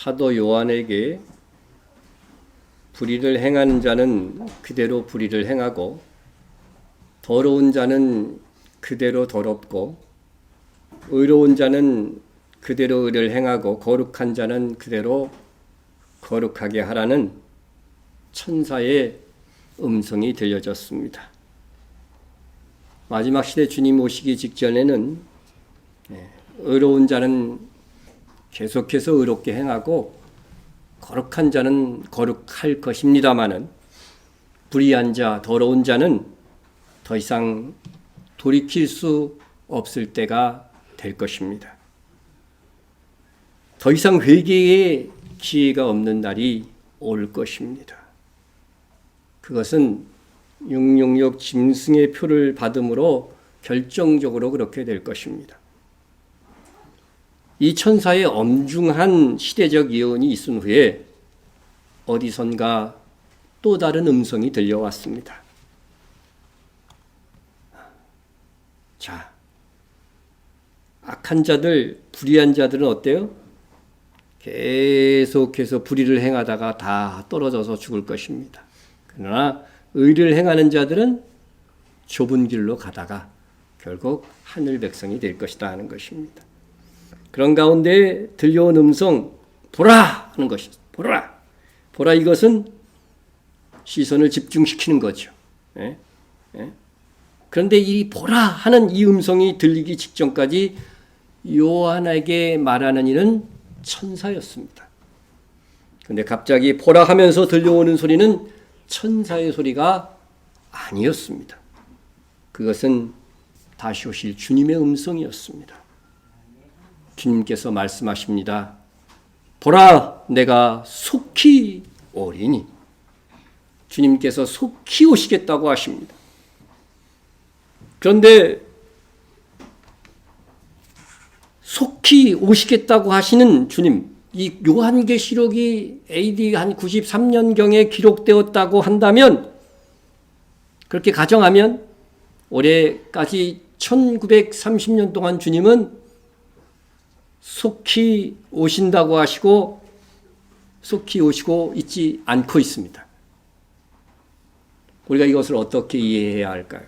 사도 요한에게 불의를 행하는 자는 그대로 불의를 행하고 더러운 자는 그대로 더럽고 의로운 자는 그대로 의를 행하고 거룩한 자는 그대로 거룩하게 하라는 천사의 음성이 들려졌습니다. 마지막 시대 주님 오시기 직전에는 의로운 자는 계속해서 의롭게 행하고 거룩한 자는 거룩할 것입니다마는 불의한 자, 더러운 자는 더 이상 돌이킬 수 없을 때가 될 것입니다. 더 이상 회개의 기회가 없는 날이 올 것입니다. 그것은 666 짐승의 표를 받음으로 결정적으로 그렇게 될 것입니다. 이 천사의 엄중한 시대적 예언이 있은 후에 어디선가 또 다른 음성이 들려왔습니다. 자, 악한 자들, 불의한 자들은 어때요? 계속해서 불의를 행하다가 다 떨어져서 죽을 것입니다. 그러나 의를 행하는 자들은 좁은 길로 가다가 결국 하늘 백성이 될 것이다 하는 것입니다. 그런 가운데 들려온 음성, 보라! 하는 것이죠. 보라! 보라, 이것은 시선을 집중시키는 거죠. 예? 예? 그런데 이 보라! 하는 이 음성이 들리기 직전까지 요한에게 말하는 이는 천사였습니다. 그런데 갑자기 보라 하면서 들려오는 소리는 천사의 소리가 아니었습니다. 그것은 다시 오실 주님의 음성이었습니다. 주님께서 말씀하십니다. 보라, 내가 속히 오리니. 주님께서 속히 오시겠다고 하십니다. 그런데 속히 오시겠다고 하시는 주님, 이 요한계시록이 AD 한 93년경에 기록되었다고 한다면, 그렇게 가정하면 올해까지 1930년 동안 주님은 속히 오신다고 하시고 속히 오시고 있지 않고 있습니다. 우리가 이것을 어떻게 이해해야 할까요?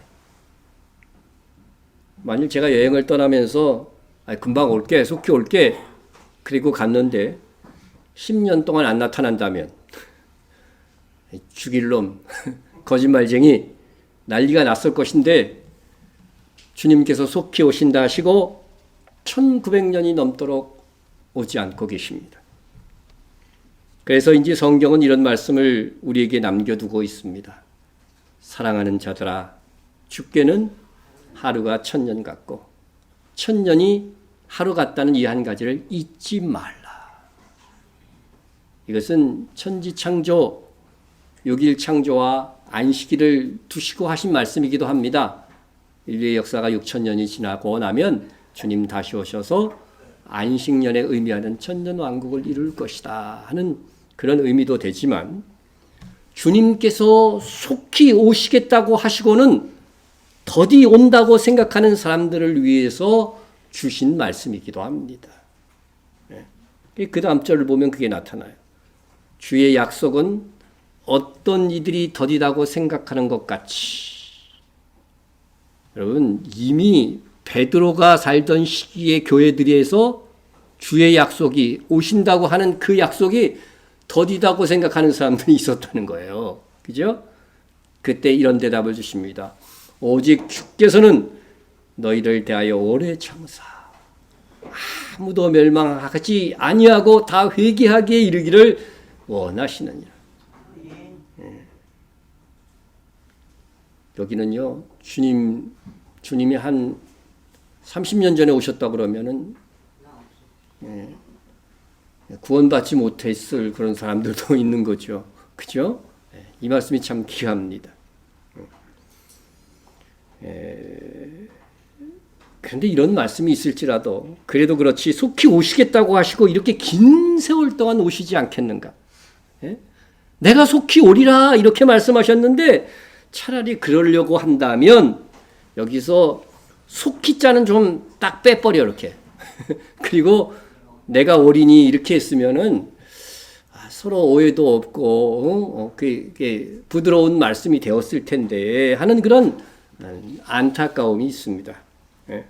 만일 제가 여행을 떠나면서 금방 올게, 속히 올게, 그리고 갔는데 10년 동안 안 나타난다면 죽일 놈, 거짓말쟁이, 난리가 났을 것인데 주님께서 속히 오신다 하시고 1900년이 넘도록 오지 않고 계십니다. 그래서인지 성경은 이런 말씀을 우리에게 남겨두고 있습니다. 사랑하는 자들아, 주께는 하루가 1000년 같고 1000년이 하루 같다는 이 한 가지를 잊지 말라. 이것은 천지창조, 6일 창조와 안식일을 두시고 하신 말씀이기도 합니다. 인류의 역사가 6000년이 지나고 나면 주님 다시 오셔서 안식년에 의미하는 천년왕국을 이룰 것이다 하는 그런 의미도 되지만, 주님께서 속히 오시겠다고 하시고는 더디 온다고 생각하는 사람들을 위해서 주신 말씀이기도 합니다. 그 다음 절을 보면 그게 나타나요. 주의 약속은 어떤 이들이 더디다고 생각하는 것 같이. 여러분, 이미 베드로가 살던 시기의 교회들에서 주의 약속이 오신다고 하는 그 약속이 더디다고 생각하는 사람들이 있었다는 거예요. 그죠? 그때 이런 대답을 주십니다. 오직 주께서는 너희를 대하여 오래 참으사 아무도 멸망하지 아니하고 다 회개하기에 이르기를 원하시느니라. 여기는요, 주님이 한 30년 전에 오셨다 그러면은 구원받지 못했을 그런 사람들도 있는 거죠. 그죠? 이 말씀이 참 귀합니다. 그런데 이런 말씀이 있을지라도 그래도 그렇지 속히 오시겠다고 하시고 이렇게 긴 세월 동안 오시지 않겠는가? 내가 속히 오리라 이렇게 말씀하셨는데 차라리 그러려고 한다면 여기서 속히 자는 좀 딱 빼버려 이렇게. 그리고 내가 오리니 이렇게 했으면은 서로 오해도 없고 부드러운 말씀이 되었을 텐데 하는 그런 안타까움이 있습니다. 예.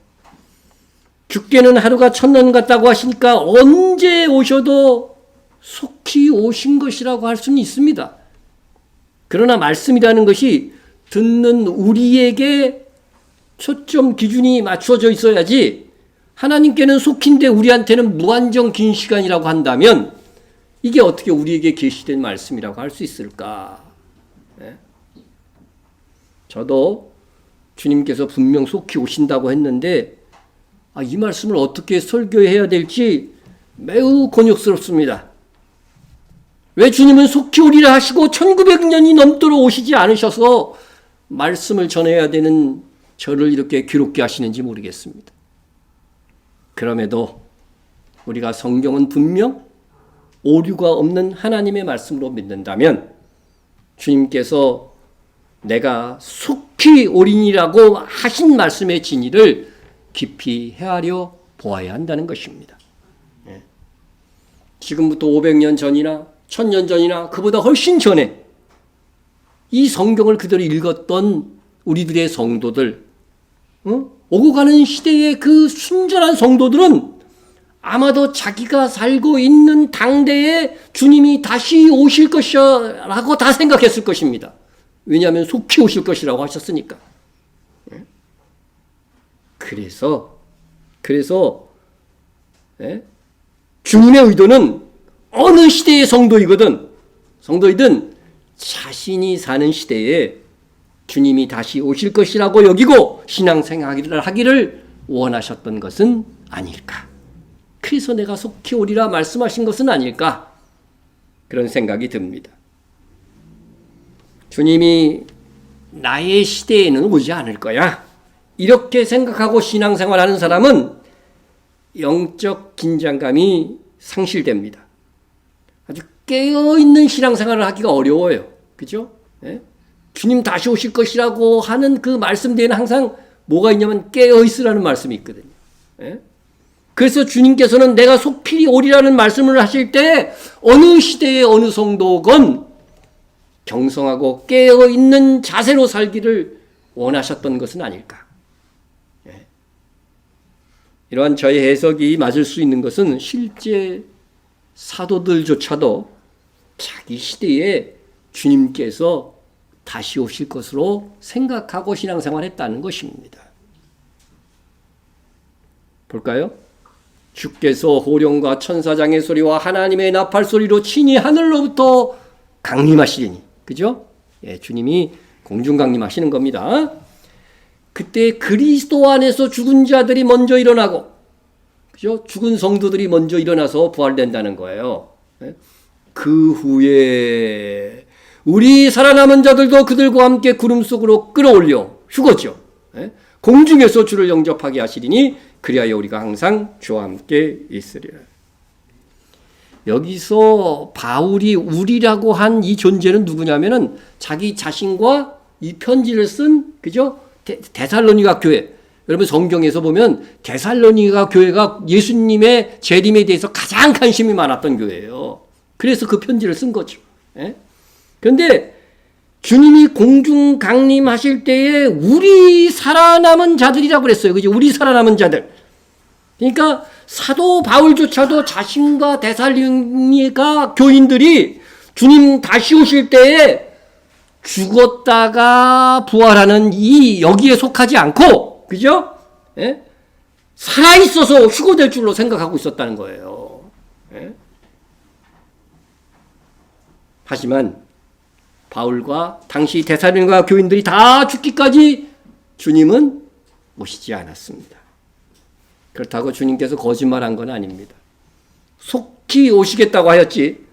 주께는 하루가 천년 같다고 하시니까 언제 오셔도 속히 오신 것이라고 할 수는 있습니다. 그러나 말씀이라는 것이 듣는 우리에게 초점 기준이 맞춰져 있어야지 하나님께는 속히인데 우리한테는 무한정 긴 시간이라고 한다면 이게 어떻게 우리에게 계시된 말씀이라고 할 수 있을까? 네? 저도 주님께서 분명 속히 오신다고 했는데 이 말씀을 어떻게 설교해야 될지 매우 곤욕스럽습니다. 왜 주님은 속히 오리라 하시고 1900년이 넘도록 오시지 않으셔서 말씀을 전해야 되는 저를 이렇게 괴롭게 하시는지 모르겠습니다. 그럼에도 우리가 성경은 분명 오류가 없는 하나님의 말씀으로 믿는다면 주님께서 내가 속히 오리니라고 하신 말씀의 진리를 깊이 헤아려 보아야 한다는 것입니다. 지금부터 500년 전이나 1000년 전이나 그보다 훨씬 전에 이 성경을 그대로 읽었던 우리들의 성도들, 오고 가는 시대의 그 순전한 성도들은 아마도 자기가 살고 있는 당대에 주님이 다시 오실 것이라고 다 생각했을 것입니다. 왜냐하면 속히 오실 것이라고 하셨으니까. 그래서 주님의 의도는 어느 시대의 성도이든 자신이 사는 시대에 주님이 다시 오실 것이라고 여기고 신앙생활을 하기를 원하셨던 것은 아닐까. 그래서 내가 속히 오리라 말씀하신 것은 아닐까. 그런 생각이 듭니다. 주님이 나의 시대에는 오지 않을 거야. 이렇게 생각하고 신앙생활하는 사람은 영적 긴장감이 상실됩니다. 아주 깨어있는 신앙생활을 하기가 어려워요. 그죠? 예? 주님 다시 오실 것이라고 하는 그 말씀 뒤에는 항상 뭐가 있냐면 깨어있으라는 말씀이 있거든요. 예? 그래서 주님께서는 내가 속히 오리라는 말씀을 하실 때 어느 시대의 어느 성도건 경성하고 깨어있는 자세로 살기를 원하셨던 것은 아닐까. 예. 이러한 저의 해석이 맞을 수 있는 것은 실제 사도들조차도 자기 시대에 주님께서 다시 오실 것으로 생각하고 신앙생활했다는 것입니다. 볼까요? 주께서 호령과 천사장의 소리와 하나님의 나팔 소리로 친히 하늘로부터 강림하시리니. 그죠? 예, 주님이 공중 강림하시는 겁니다. 그때 그리스도 안에서 죽은 자들이 먼저 일어나고, 그죠? 죽은 성도들이 먼저 일어나서 부활된다는 거예요. 예? 그 후에 우리 살아남은 자들도 그들과 함께 구름 속으로 끌어올려 휴거죠. 예? 공중에서 주를 영접하게 하시리니 그리하여 우리가 항상 주와 함께 있으리라. 여기서 바울이 우리라고 한 이 존재는 누구냐면은 자기 자신과 이 편지를 쓴, 그죠? 데살로니가 교회. 여러분 성경에서 보면 데살로니가 교회가 예수님의 재림에 대해서 가장 관심이 많았던 교회예요. 그래서 그 편지를 쓴 거죠. 예? 그런데 주님이 공중 강림하실 때에 우리 살아남은 자들이라고 그랬어요. 그죠? 우리 살아남은 자들. 그러니까 사도 바울조차도 자신과 데살로니가 교인들이 주님 다시 오실 때에 죽었다가 부활하는 이 여기에 속하지 않고, 그죠? 예? 살아있어서 휴거될 줄로 생각하고 있었다는 거예요. 예? 하지만 바울과 당시 데살로니가 교인들이 다 죽기까지 주님은 오시지 않았습니다. 그렇다고 주님께서 거짓말한 건 아닙니다. 속히 오시겠다고 하였지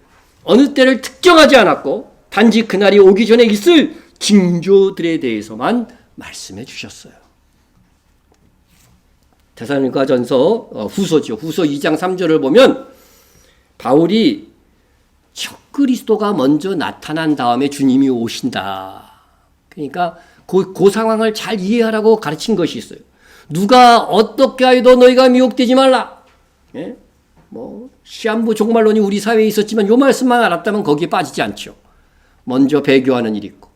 어느 때를 특정하지 않았고 단지 그날이 오기 전에 있을 징조들에 대해서만 말씀해 주셨어요. 데살로니가전서 후서죠. 후서 2장 3절을 보면 바울이 적그리스도가 먼저 나타난 다음에 주님이 오신다. 그러니까 그 상황을 잘 이해하라고 가르친 것이 있어요. 누가 어떻게 하여도 너희가 미혹되지 말라. 예? 시한부 종말론이 우리 사회에 있었지만 요 말씀만 알았다면 거기에 빠지지 않죠. 먼저 배교하는 일이 있고,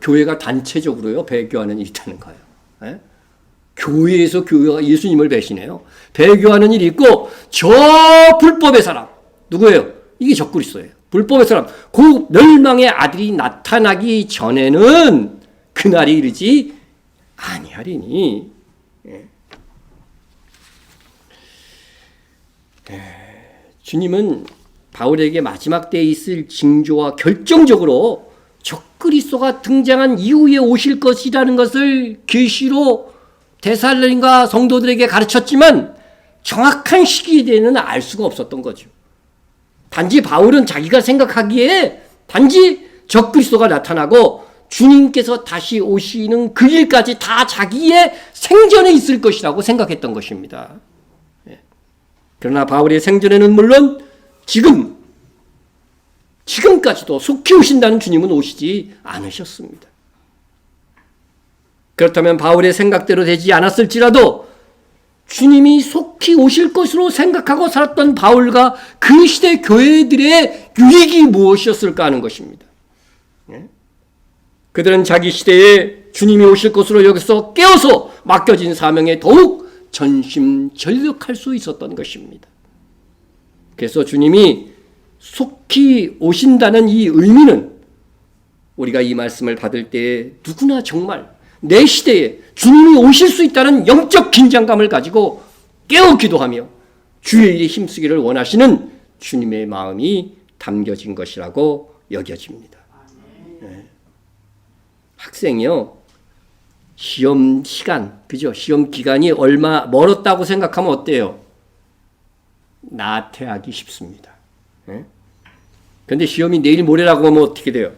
교회가 단체적으로요 배교하는 일이 있다는 거예요. 예? 교회에서 교회가 예수님을 배신해요. 배교하는 일이 있고, 저 불법의 사람 누구예요? 이게 적그리스도예요. 불법의 사람, 그 멸망의 아들이 나타나기 전에는 그날이 이르지 아니하리니. 주님은 바울에게 마지막 때에 있을 징조와 결정적으로 적그리스도가 등장한 이후에 오실 것이라는 것을 계시로 데살로니가 성도들에게 가르쳤지만 정확한 시기에 대해서는 알 수가 없었던 거죠. 단지 바울은 자기가 생각하기에 단지 적그리스도가 나타나고 주님께서 다시 오시는 그 일까지 다 자기의 생전에 있을 것이라고 생각했던 것입니다. 그러나 바울의 생전에는 물론 지금까지도 속히 오신다는 주님은 오시지 않으셨습니다. 그렇다면 바울의 생각대로 되지 않았을지라도 주님이 속히 오실 것으로 생각하고 살았던 바울과 그 시대 교회들의 유익이 무엇이었을까 하는 것입니다. 그들은 자기 시대에 주님이 오실 것으로 여기서 깨어서 맡겨진 사명에 더욱 전심전력할 수 있었던 것입니다. 그래서 주님이 속히 오신다는 이 의미는 우리가 이 말씀을 받을 때 누구나 정말 내 시대에 주님이 오실 수 있다는 영적 긴장감을 가지고 깨어 기도하며 주의 일에 힘쓰기를 원하시는 주님의 마음이 담겨진 것이라고 여겨집니다. 학생이요, 시험 시간, 그죠? 시험 기간이 얼마 멀었다고 생각하면 어때요? 나태하기 쉽습니다. 그런데 시험이 내일 모레라고 하면 어떻게 돼요?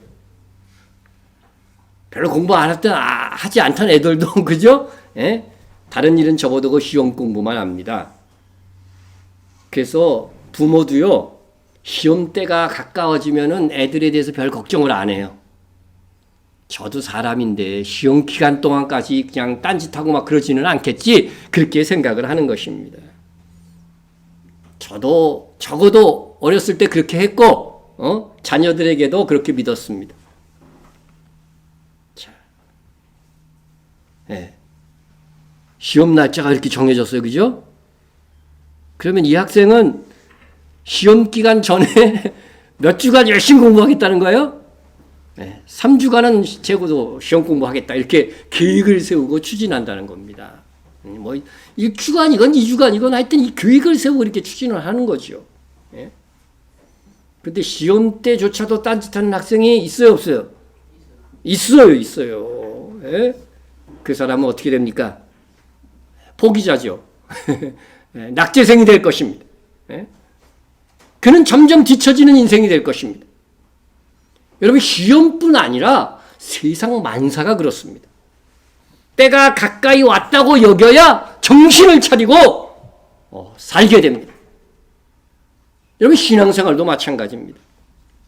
별로 공부 안 했던, 하지 않던 애들도, 그죠? 다른 일은 접어두고 시험 공부만 합니다. 그래서 부모도요, 시험 때가 가까워지면은 애들에 대해서 별 걱정을 안 해요. 저도 사람인데 시험 기간 동안까지 그냥 딴짓하고 막 그러지는 않겠지, 그렇게 생각을 하는 것입니다. 저도 적어도 어렸을 때 그렇게 했고, 자녀들에게도 그렇게 믿었습니다. 자, 시험 날짜가 이렇게 정해졌어요, 그죠? 그러면 이 학생은 시험 기간 전에 몇 주간 열심히 공부하겠다는 거예요? 3주간은 재고도 시험 공부하겠다, 이렇게 계획을 세우고 추진한다는 겁니다. 1주간이건 2주간이건 하여튼 이 계획을 세우고 이렇게 추진을 하는 거죠. 그런데 시험 때조차도 딴짓하는 학생이 있어요, 없어요? 있어요. 그 사람은 어떻게 됩니까? 포기자죠. 낙제생이 될 것입니다. 그는 점점 뒤처지는 인생이 될 것입니다. 여러분, 시험뿐 아니라 세상 만사가 그렇습니다. 때가 가까이 왔다고 여겨야 정신을 차리고 살게 됩니다. 여러분, 신앙생활도 마찬가지입니다.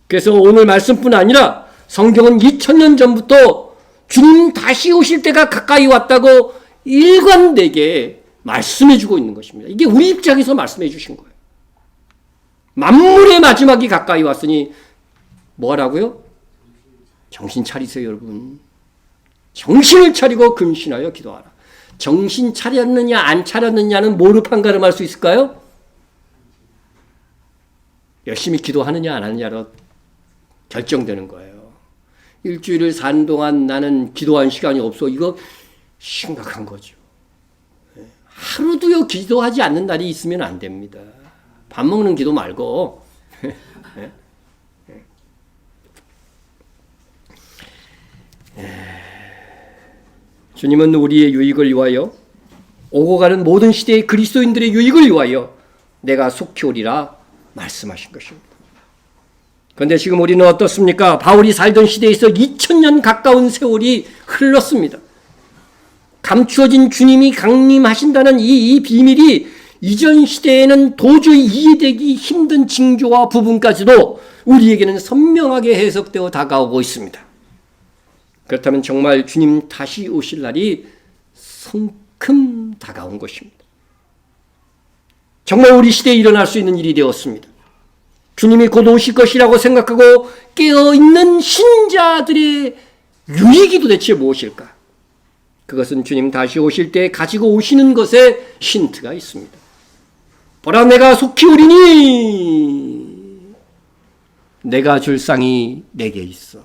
그래서 오늘 말씀뿐 아니라 성경은 2000년 전부터 주님 다시 오실 때가 가까이 왔다고 일관되게 말씀해 주고 있는 것입니다. 이게 우리 입장에서 말씀해 주신 거예요. 만물의 마지막이 가까이 왔으니 뭐라고요? 정신 차리세요, 여러분. 정신을 차리고 근신하여 기도하라. 정신 차렸느냐 안 차렸느냐는 뭐로 판가름할 수 있을까요? 열심히 기도하느냐 안 하느냐로 결정되는 거예요. 일주일을 산 동안 나는 기도한 시간이 없어. 이거 심각한 거죠. 하루도요 기도하지 않는 날이 있으면 안 됩니다. 밥 먹는 기도 말고. 주님은 우리의 유익을 위하여, 오고 가는 모든 시대의 그리스도인들의 유익을 위하여 내가 속히 오리라 말씀하신 것입니다. 그런데 지금 우리는 어떻습니까? 바울이 살던 시대에서 2000년 가까운 세월이 흘렀습니다. 감추어진 주님이 강림하신다는 이 비밀이 이전 시대에는 도저히 이해되기 힘든 징조와 부분까지도 우리에게는 선명하게 해석되어 다가오고 있습니다. 그렇다면 정말 주님 다시 오실 날이 성큼 다가온 것입니다. 정말 우리 시대에 일어날 수 있는 일이 되었습니다. 주님이 곧 오실 것이라고 생각하고 깨어있는 신자들의 유익이 도대체 무엇일까? 그것은 주님 다시 오실 때 가지고 오시는 것에 힌트가 있습니다. 보라, 내가 속히 오리니 내가 줄 상이 내게 있어.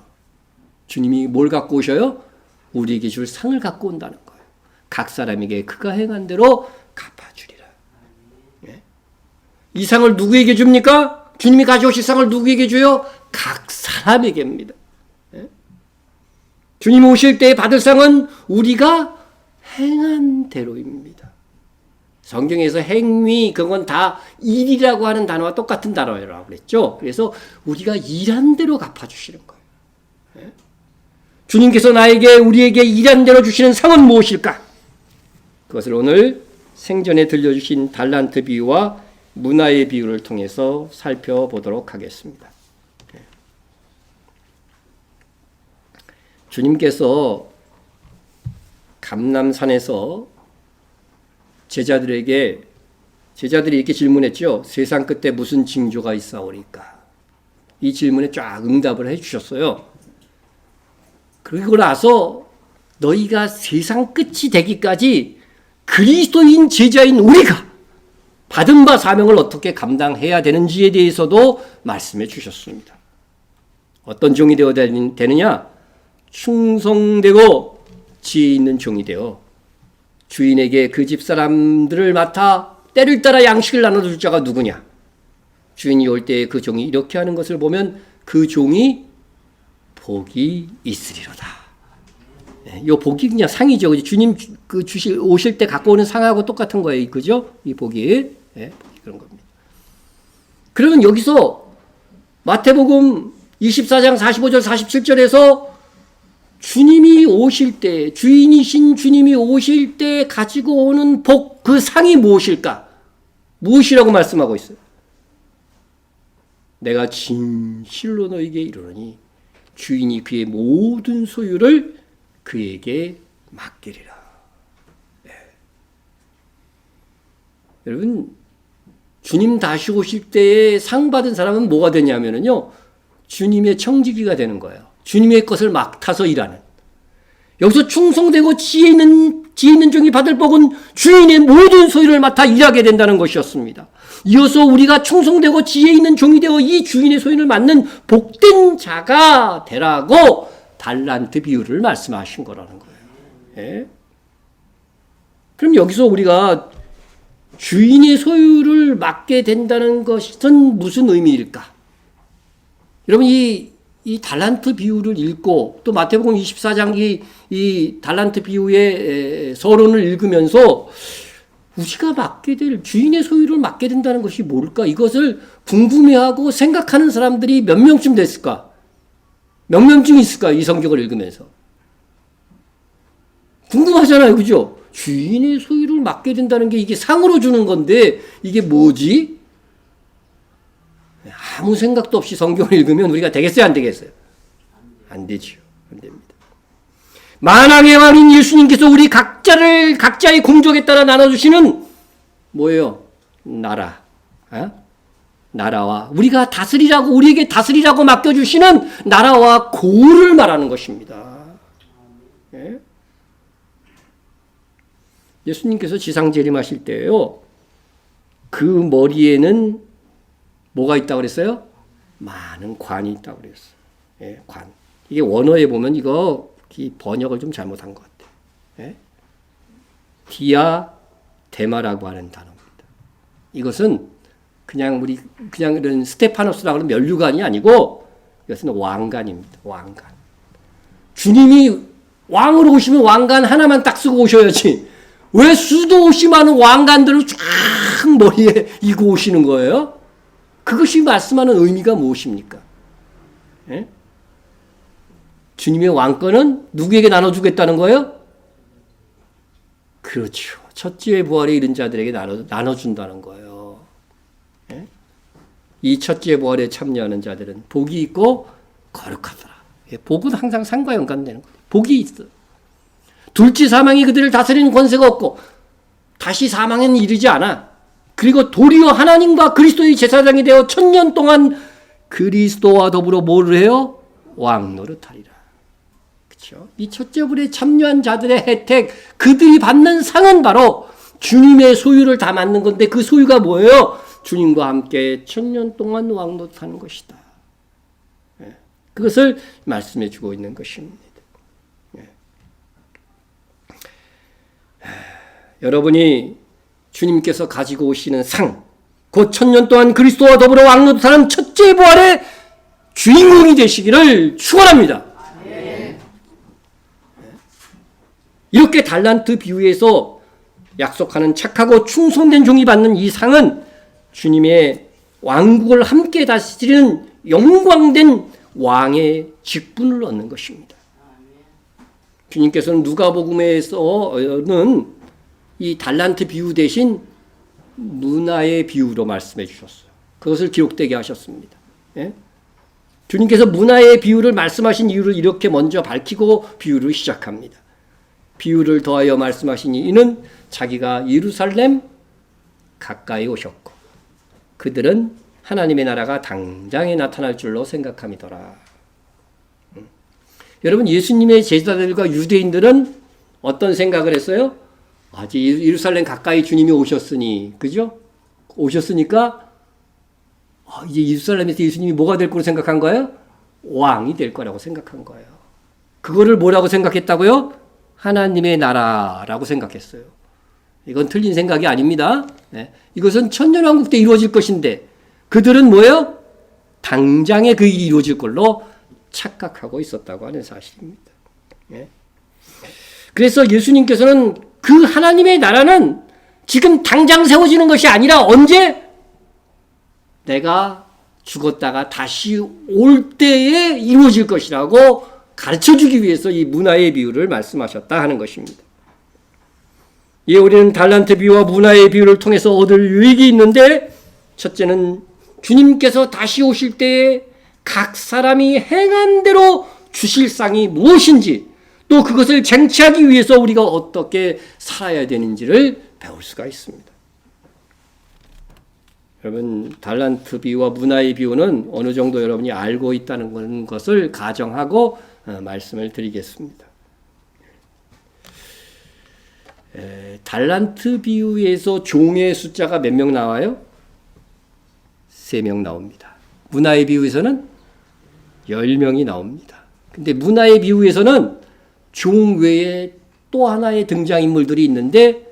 주님이 뭘 갖고 오셔요? 우리에게 줄 상을 갖고 온다는 거예요. 각 사람에게 그가 행한 대로 갚아주리라. 예? 이 상을 누구에게 줍니까? 주님이 가져오실 상을 누구에게 줘요? 각 사람에게입니다. 예? 주님이 오실 때 받을 상은 우리가 행한 대로입니다. 성경에서 행위, 그건 다 일이라고 하는 단어와 똑같은 단어라고 그랬죠. 그래서 우리가 일한 대로 갚아주시는 거예요. 예? 주님께서 우리에게 일한 대로 주시는 상은 무엇일까? 그것을 오늘 생전에 들려주신 달란트 비유와 문화의 비유를 통해서 살펴보도록 하겠습니다. 주님께서 감람산에서 제자들이 이렇게 질문했죠. 세상 끝에 무슨 징조가 있사오리까? 이 질문에 쫙 응답을 해주셨어요. 그리고 나서 너희가 세상 끝이 되기까지 그리스도인 제자인 우리가 받은 바 사명을 어떻게 감당해야 되는지에 대해서도 말씀해 주셨습니다. 어떤 종이 되어야 되느냐? 충성되고 지혜 있는 종이 되어 주인에게 그 집 사람들을 맡아 때를 따라 양식을 나눠줄 자가 누구냐? 주인이 올 때 그 종이 이렇게 하는 것을 보면 그 종이 복이 있으리로다. 이 복이 그냥 상이죠. 주님 오실 때 갖고 오는 상하고 똑같은 거예요. 그죠? 이 복이. 복이 그런 겁니다. 그러면 여기서 마태복음 24장 45절 47절에서 주님이 오실 때, 주인이신 주님이 오실 때 가지고 오는 복, 그 상이 무엇일까? 무엇이라고 말씀하고 있어요? 내가 진실로 너에게 이르노니 주인이 그의 모든 소유를 그에게 맡기리라. 네. 여러분, 주님 다시 오실 때에 상 받은 사람은 뭐가 되냐면요, 주님의 청지기가 되는 거예요. 주님의 것을 맡아서 일하는. 여기서 충성되고 지혜 있는 종이 받을 복은 주인의 모든 소유를 맡아 일하게 된다는 것이었습니다. 이어서 우리가 충성되고 지혜 있는 종이 되어 이 주인의 소유를 맡는 복된 자가 되라고 달란트 비유를 말씀하신 거라는 거예요. 예? 그럼 여기서 우리가 주인의 소유를 맡게 된다는 것은 무슨 의미일까? 여러분, 이 달란트 비유를 읽고 또 마태복음 24장 이 달란트 비유의 서론을 읽으면서 우리가 맡게 될 주인의 소유를 맡게 된다는 것이 뭘까? 이것을 궁금해하고 생각하는 사람들이 몇 명쯤 됐을까? 몇 명쯤 있을까? 이 성경을 읽으면서. 궁금하잖아요. 그죠? 주인의 소유를 맡게 된다는 게 이게 상으로 주는 건데 이게 뭐지? 아무 생각도 없이 성경을 읽으면 우리가 되겠어요? 안 되겠어요? 안 되죠. 안 됩니다. 만왕의 왕인 예수님께서 우리 각자의 공적에 따라 나눠주시는 뭐예요? 나라. 나라와 우리가 다스리라고, 우리에게 다스리라고 맡겨주시는 나라와 고를 말하는 것입니다. 예? 예수님께서 지상 재림하실 때요, 그 머리에는 뭐가 있다고 그랬어요? 많은 관이 있다고 그랬어요. 예, 관. 이게 원어에 보면 이거 번역을 좀 잘못한 것 같아요. 예? 디아데마라고 하는 단어입니다. 이것은 그냥 이런 스테파노스라고 하는 면류관이 아니고 이것은 왕관입니다. 왕관. 주님이 왕으로 오시면 왕관 하나만 딱 쓰고 오셔야지. 왜 수도 없이 많은 왕관들을 쫙 머리에 이고 오시는 거예요? 그것이 말씀하는 의미가 무엇입니까? 예? 주님의 왕권은 누구에게 나눠주겠다는 거예요? 그렇죠. 첫째의 부활에 이른 자들에게 나눠준다는 거예요. 예? 이 첫째 부활에 참여하는 자들은 복이 있고 거룩하더라. 예, 복은 항상 상과 연관되는 거예요. 복이 있어. 둘째 사망이 그들을 다스리는 권세가 없고 다시 사망에는 이르지 않아. 그리고 도리어 하나님과 그리스도의 제사장이 되어 1000년 동안 그리스도와 더불어 뭐를 해요? 왕노릇하리라. 그렇죠? 이 첫째 불에 참여한 자들의 혜택, 그들이 받는 상은 바로 주님의 소유를 다 맡는 건데 그 소유가 뭐예요? 주님과 함께 1000년 동안 왕노릇하는 것이다. 그것을 말씀해 주고 있는 것입니다. 여러분이 주님께서 가지고 오시는 상, 곧 1000년 동안 그리스도와 더불어 왕노릇하는 첫째 부활의 주인공이 되시기를 축원합니다. 이렇게 달란트 비유에서 약속하는 착하고 충성된 종이 받는 이 상은 주님의 왕국을 함께 다스리는 영광된 왕의 직분을 얻는 것입니다. 주님께서는 누가복음에서는 이 달란트 비유 대신 문화의 비유로 말씀해 주셨어요. 그것을 기록되게 하셨습니다. 예? 주님께서 문화의 비유를 말씀하신 이유를 이렇게 먼저 밝히고 비유를 시작합니다. 비유를 더하여 말씀하신 이는 자기가 예루살렘 가까이 오셨고 그들은 하나님의 나라가 당장에 나타날 줄로 생각함이더라. 여러분, 예수님의 제자들과 유대인들은 어떤 생각을 했어요? 이제 예루살렘 가까이 주님이 오셨으니, 그죠? 오셨으니까 이제 예루살렘에서 예수님이 뭐가 될 거로 생각한 거예요? 왕이 될 거라고 생각한 거예요. 그거를 뭐라고 생각했다고요? 하나님의 나라라고 생각했어요. 이건 틀린 생각이 아닙니다. 네. 이것은 천년왕국 때 이루어질 것인데 그들은 뭐예요? 당장에 그 일이 이루어질 걸로 착각하고 있었다고 하는 사실입니다. 네. 그래서 예수님께서는 그 하나님의 나라는 지금 당장 세워지는 것이 아니라 언제? 내가 죽었다가 다시 올 때에 이루어질 것이라고 가르쳐주기 위해서 이 문화의 비유를 말씀하셨다 하는 것입니다. 예, 우리는 달란트 비유와 문화의 비유를 통해서 얻을 유익이 있는데 첫째는 주님께서 다시 오실 때에 각 사람이 행한 대로 주실 상이 무엇인지 또 그것을 쟁취하기 위해서 우리가 어떻게 살아야 되는지를 배울 수가 있습니다. 여러분, 달란트 비유와 문화의 비유는 어느 정도 여러분이 알고 있다는 것을 가정하고 말씀을 드리겠습니다. 달란트 비유에서 종의 숫자가 몇 명 나와요? 3명 나옵니다. 문화의 비유에서는 10명이 나옵니다. 근데 문화의 비유에서는 종 외에 또 하나의 등장인물들이 있는데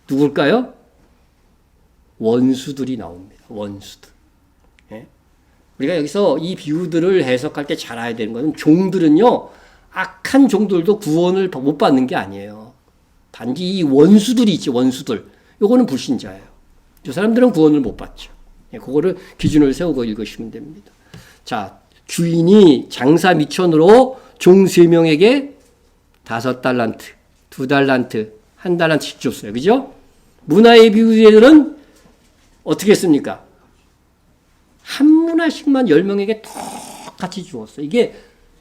누굴까요? 원수들이 나옵니다. 원수들. 예? 우리가 여기서 이 비유들을 해석할 때 잘 알아야 되는 것은 종들은요, 악한 종들도 구원을 못 받는 게 아니에요. 단지 이 원수들이 있지, 원수들. 요거는 불신자예요. 저 사람들은 구원을 못 받죠. 예, 그거를 기준을 세우고 읽으시면 됩니다. 자, 주인이 장사 미천으로 종 3명에게 5달란트, 2달란트, 1달란트씩 줬어요. 그죠? 문화의 비유에는 어떻게 했습니까? 한 문화씩만 10명에게 똑같이 주었어요. 이게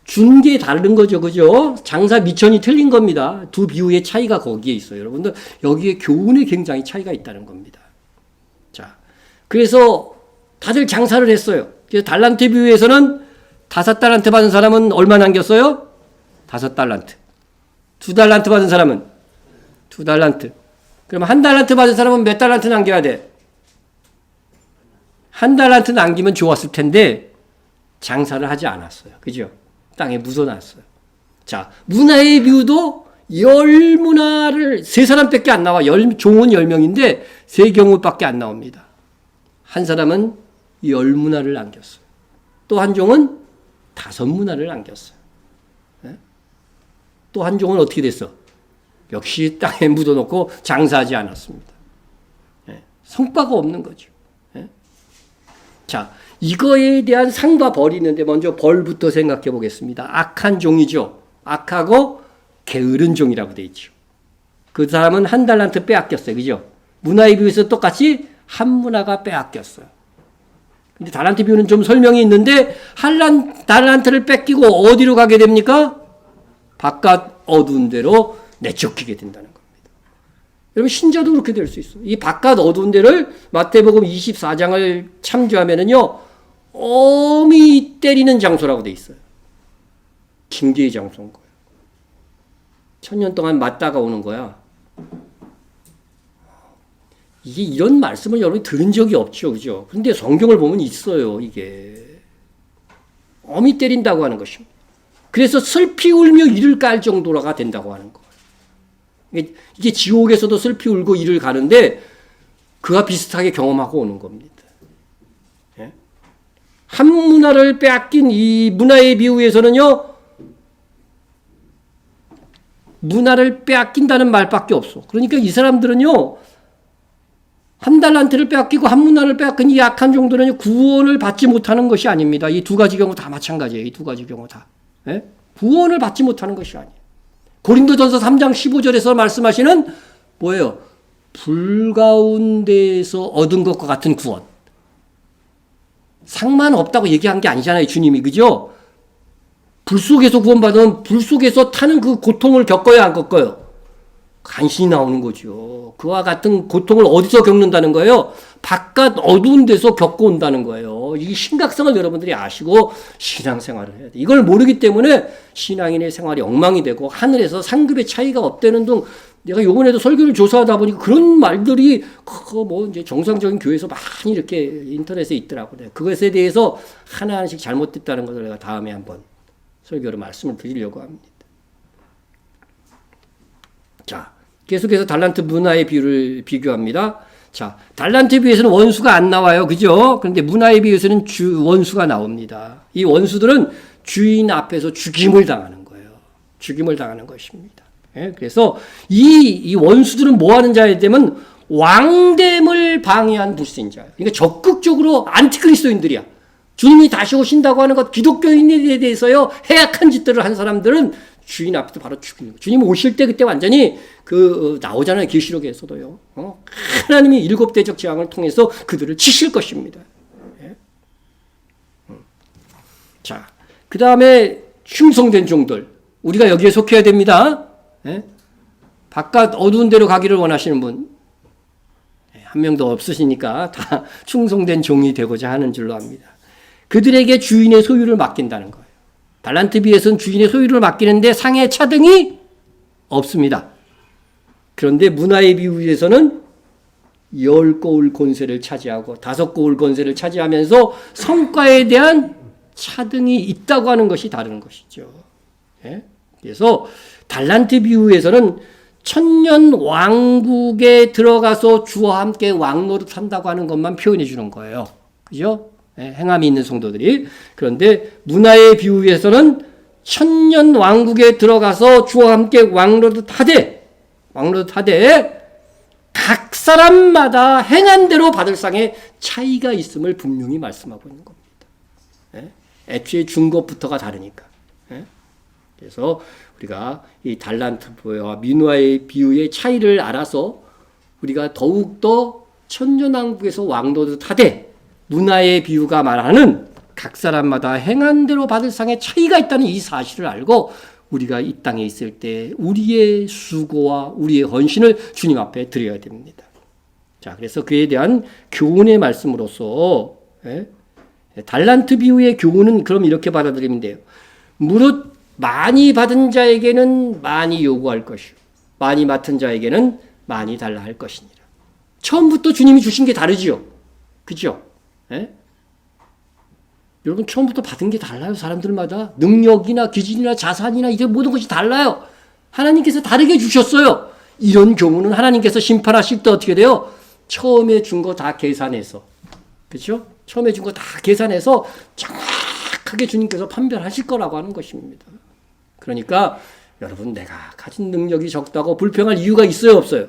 준 게 다른 거죠. 그죠? 장사 미천이 틀린 겁니다. 두 비유의 차이가 거기에 있어요. 여러분들, 여기에 교훈의 굉장히 차이가 있다는 겁니다. 자, 그래서 다들 장사를 했어요. 그래서 달란트 비유에서는 5달란트 받은 사람은 얼마 남겼어요? 5달란트. 2달란트 받은 사람은 2달란트. 그럼 1달란트 받은 사람은 몇 달란트 남겨야 돼? 1달란트 남기면 좋았을 텐데 장사를 하지 않았어요. 그죠? 땅에 묻어놨어요. 자, 문화의 비유도 10문화를 3사람밖에 안 나와. 종은 10명인데 3경우밖에 안 나옵니다. 한 사람은 10문화를 남겼어요. 또 한 종은 5문화를 남겼어요. 또 한 종은 어떻게 됐어? 역시 땅에 묻어놓고 장사하지 않았습니다. 성과가 없는 거죠. 자, 이거에 대한 상과 벌이 있는데 먼저 벌부터 생각해 보겠습니다. 악한 종이죠. 악하고 게으른 종이라고 되어 있죠. 그 사람은 1달란트 빼앗겼어요. 그죠? 문화의 비유에서 똑같이 1문화가 빼앗겼어요. 근데 달란트 비유는 좀 설명이 있는데 1달란트를 뺏기고 어디로 가게 됩니까? 바깥 어두운 데로 내쫓기게 된다는 겁니다. 여러분 신자도 그렇게 될 수 있어. 이 바깥 어두운 데를 마태복음 24장을 참조하면은요, 어미 때리는 장소라고 돼 있어요. 징계의 장소인 거예요. 1000년 동안 맞다가 오는 거야. 이게 이런 말씀을 여러분이 들은 적이 없죠, 그죠? 근데 성경을 보면 있어요, 이게. 어미 때린다고 하는 것입니다. 그래서 슬피 울며 이를 깔 정도가 된다고 하는 거예요. 이게 지옥에서도 슬피 울고 이를 가는데 그와 비슷하게 경험하고 오는 겁니다. 예? 한 문화를 빼앗긴 이 문화의 비유에서는요, 문화를 빼앗긴다는 말밖에 없어. 그러니까 이 사람들은요, 한 달란트를 빼앗기고 한 문화를 빼앗긴 이 약한 정도는 구원을 받지 못하는 것이 아닙니다. 이 두 가지 경우 다 마찬가지예요. 이 두 가지 경우 다. 예? 구원을 받지 못하는 것이 아니에요. 고린도전서 3장 15절에서 말씀하시는 뭐예요? 불 가운데에서 얻은 것과 같은 구원. 상관 없다고 얘기한 게 아니잖아요, 주님이. 그죠? 불 속에서 구원받으면 불 속에서 타는 그 고통을 겪어야 안 겪어요? 간신히 나오는 거죠. 그와 같은 고통을 어디서 겪는다는 거예요? 바깥 어두운 데서 겪고 온다는 거예요. 이 심각성을 여러분들이 아시고 신앙생활을 해야 돼. 이걸 모르기 때문에 신앙인의 생활이 엉망이 되고 하늘에서 상급의 차이가 없다는 등 내가 요번에도 설교를 조사하다 보니까 그런 말들이 뭐 이제 정상적인 교회에서 많이 이렇게 인터넷에 있더라고요. 그것에 대해서 하나씩 잘못됐다는 것을 내가 다음에 한번 설교로 말씀을 드리려고 합니다. 자, 계속해서 달란트 문화의 비유를 비교합니다. 자, 달란트 비유에서는 원수가 안 나와요. 그죠? 그런데 문화의 비유에서는 원수가 나옵니다. 이 원수들은 주인 앞에서 죽임을 당하는 거예요. 죽임을 당하는 것입니다. 예? 그래서 이 원수들은 뭐 하는 자에 되면 왕됨을 방해한 불신자. 그러니까 적극적으로 안티그리스도인들이야. 주님이 다시 오신다고 하는 것, 기독교인에 대해서요, 해악한 짓들을 한 사람들은 주인 앞에서 바로 죽이는 거예요. 주님 오실 때 그때 완전히 나오잖아요. 계시록에서도요. 하나님이 7대적 재앙을 통해서 그들을 치실 것입니다. 예? 자, 그 다음에 흉성된 종들. 우리가 여기에 속해야 됩니다. 예? 바깥 어두운 데로 가기를 원하시는 분. 한 명도 없으시니까 다 충성된 종이 되고자 하는 줄로 압니다. 그들에게 주인의 소유를 맡긴다는 거예요. 달란트 비유에서는 주인의 소유를 맡기는데 상해 차등이 없습니다. 그런데 문화의 비유에서는 10고울 권세를 차지하고 5고울 권세를 차지하면서 성과에 대한 차등이 있다고 하는 것이 다른 것이죠. 예? 그래서 달란트 비유에서는 천년 왕국에 들어가서 주와 함께 왕노릇 한다고 하는 것만 표현해 주는 거예요. 그죠? 행함이 있는 성도들이. 그런데 문화의 비유에서는 천년 왕국에 들어가서 주와 함께 왕노릇 하되 각 사람마다 행한 대로 받을 상에 차이가 있음을 분명히 말씀하고 있는 겁니다. 애초에 준 것부터가 다르니까. 그래서 우리가 이 달란트와 민화의 비유의 차이를 알아서 우리가 더욱더 천년왕국에서 왕노릇 하되 문화의 비유가 말하는 각 사람마다 행한 대로 받을 상의 차이가 있다는 이 사실을 알고 우리가 이 땅에 있을 때 우리의 수고와 우리의 헌신을 주님 앞에 드려야 됩니다. 자, 그래서 그에 대한 교훈의 말씀으로서 달란트 비유의 교훈은 그럼 이렇게 받아들이면 돼요. 무릇 많이 받은 자에게는 많이 요구할 것이요 많이 맡은 자에게는 많이 달라 할 것이니라. 처음부터 주님이 주신 게 다르지요. 그죠? 여러분 처음부터 받은 게 달라요. 사람들마다 능력이나 기질이나 자산이나 이제 모든 것이 달라요. 하나님께서 다르게 주셨어요. 이런 경우는 하나님께서 심판하실 때 어떻게 돼요? 처음에 준 거 다 계산해서, 그렇죠? 처음에 준 거 다 계산해서 정확하게 주님께서 판별하실 거라고 하는 것입니다. 그러니까 여러분 내가 가진 능력이 적다고 불평할 이유가 있어요, 없어요?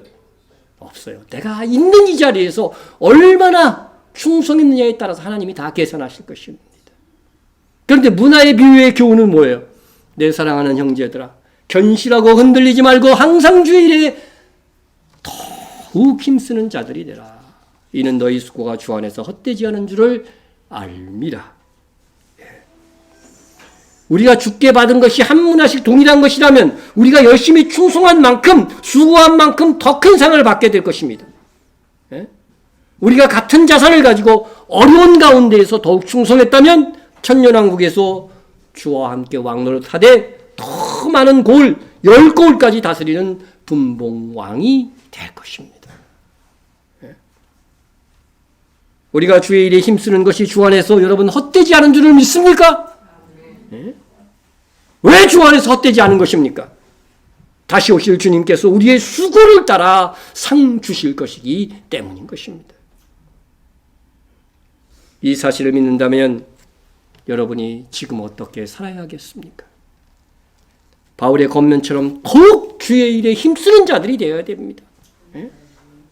없어요. 내가 있는 이 자리에서 얼마나 충성했느냐에 따라서 하나님이 다 계산하실 것입니다. 그런데 문화의 비유의 교훈은 뭐예요? 내 사랑하는 형제들아, 견실하고 흔들리지 말고 항상 주일에 더욱 힘쓰는 자들이 되라. 이는 너희 수고가 주 안에서 헛되지 않은 줄을 알미라. 우리가 주께 받은 것이 한 문화씩 동일한 것이라면 우리가 열심히 충성한 만큼, 수고한 만큼 더 큰 상을 받게 될 것입니다. 예? 우리가 같은 자산을 가지고 어려운 가운데에서 더욱 충성했다면 천년왕국에서 주와 함께 왕노릇하되 더 많은 고을, 10고을까지 다스리는 분봉왕이 될 것입니다. 우리가 주의 일에 힘쓰는 것이 주 안에서 여러분 헛되지 않은 줄을 믿습니까? 네? 왜 주 안에서 헛되지 않은 것입니까? 다시 오실 주님께서 우리의 수고를 따라 상 주실 것이기 때문인 것입니다. 이 사실을 믿는다면 여러분이 지금 어떻게 살아야겠습니까? 바울의 겉면처럼 더욱 주의 일에 힘쓰는 자들이 되어야 됩니다. 네?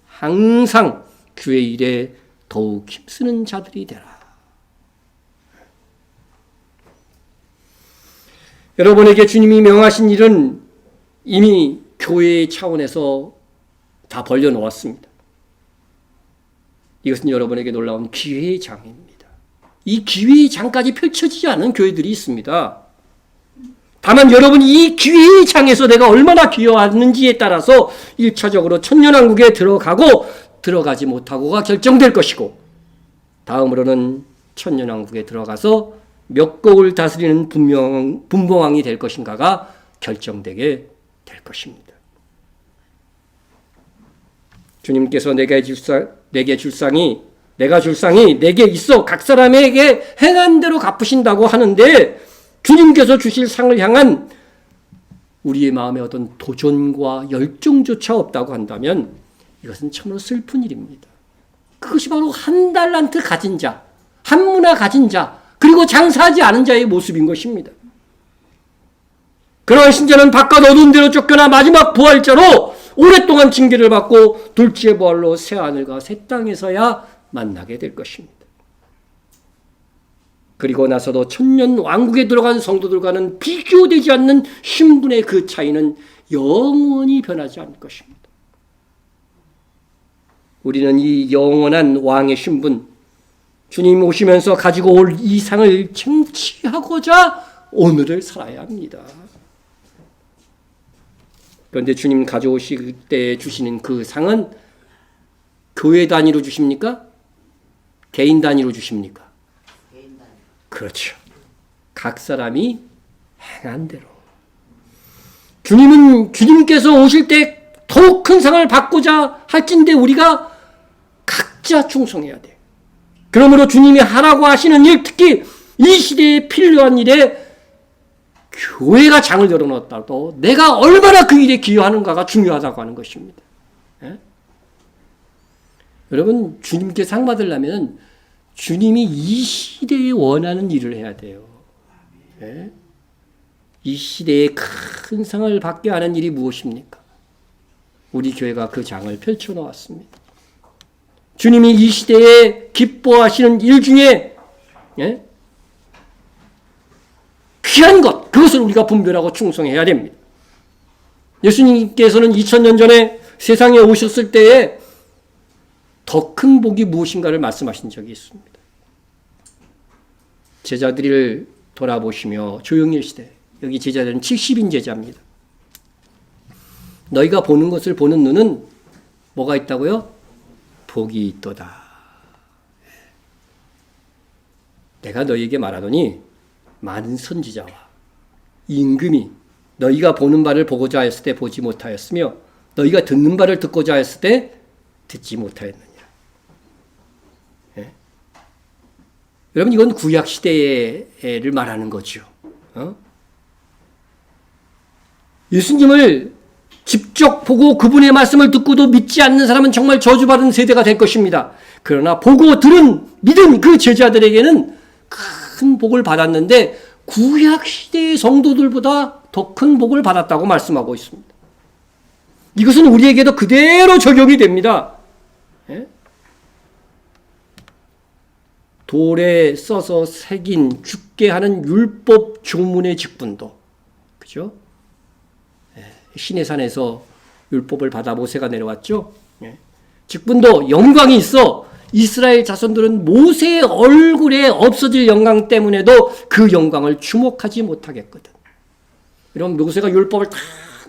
항상 주의 일에 더욱 힘쓰는 자들이 되라. 여러분에게 주님이 명하신 일은 이미 교회의 차원에서 다 벌려놓았습니다. 이것은 여러분에게 놀라운 기회의 장입니다. 이 기회의 장까지 펼쳐지지 않은 교회들이 있습니다. 다만 여러분이 이 기회의 장에서 내가 얼마나 기여하는지에 따라서 1차적으로 천년왕국에 들어가지 못하고가 결정될 것이고, 다음으로는 천년왕국에 들어가서 몇 곡을 다스리는 분봉왕이 될 것인가가 결정되게 될 것입니다. 주님께서 내가 줄 상이 내게 있어 각 사람에게 행한 대로 갚으신다고 하는데, 주님께서 주실 상을 향한 우리의 마음에 어떤 도전과 열정조차 없다고 한다면 이것은 참으로 슬픈 일입니다. 그것이 바로 한 달란트 가진 자, 한 문화 가진 자, 그리고 장사하지 않은 자의 모습인 것입니다. 그러한 신자는 바깥 어두운 데로 쫓겨나 마지막 부활자로 오랫동안 징계를 받고 둘째 부활로 새 하늘과 새 땅에서야 만나게 될 것입니다. 그리고 나서도 천년 왕국에 들어간 성도들과는 비교되지 않는 신분의 그 차이는 영원히 변하지 않을 것입니다. 우리는 이 영원한 왕의 신분, 주님 오시면서 가지고 올 이 상을 쟁취하고자 오늘을 살아야 합니다. 그런데 주님 가져오실 때 주시는 그 상은 교회 단위로 주십니까? 개인 단위로 주십니까? 개인 단위. 그렇죠. 각 사람이 행한 대로. 주님께서 오실 때 더욱 큰 상을 받고자 할진데 우리가 각자 충성해야 돼. 그러므로 주님이 하라고 하시는 일, 특히 이 시대에 필요한 일에 교회가 장을 열어놓았다도 내가 얼마나 그 일에 기여하는가가 중요하다고 하는 것입니다. 예? 여러분, 주님께 상 받으려면 주님이 이 시대에 원하는 일을 해야 돼요. 예? 이 시대에 큰 상을 받게 하는 일이 무엇입니까? 우리 교회가 그 장을 펼쳐놓았습니다. 주님이 이 시대에 기뻐하시는 일 중에 예? 귀한 것, 그것을 우리가 분별하고 충성해야 됩니다. 예수님께서는 2000년 전에 세상에 오셨을 때에 더 큰 복이 무엇인가를 말씀하신 적이 있습니다. 제자들을 돌아보시며 조용히 하시되, 여기 제자들은 70인 제자입니다. 너희가 보는 것을 보는 눈은 뭐가 있다고요? 복이 있도다. 내가 너희에게 말하노니 많은 선지자와 임금이 너희가 보는 바를 보고자 하였을 때 보지 못하였으며 너희가 듣는 바를 듣고자 하였을 때 듣지 못하였느니라. 예? 여러분, 이건 구약 시대를 말하는 거죠. 예수님을 직접 보고 그분의 말씀을 듣고도 믿지 않는 사람은 정말 저주받은 세대가 될 것입니다. 그러나 보고 들은 믿은 그 제자들에게는 큰 복을 받았는데 구약 시대의 성도들보다 더 큰 복을 받았다고 말씀하고 있습니다. 이것은 우리에게도 그대로 적용이 됩니다. 예? 돌에 써서 새긴 죽게 하는 율법 조문의 직분도, 그죠? 시내산에서 율법을 받아 모세가 내려왔죠. 직분도 영광이 있어 이스라엘 자손들은 모세의 얼굴에 없어질 영광 때문에도 그 영광을 주목하지 못하겠거든. 여러분, 모세가 율법을 다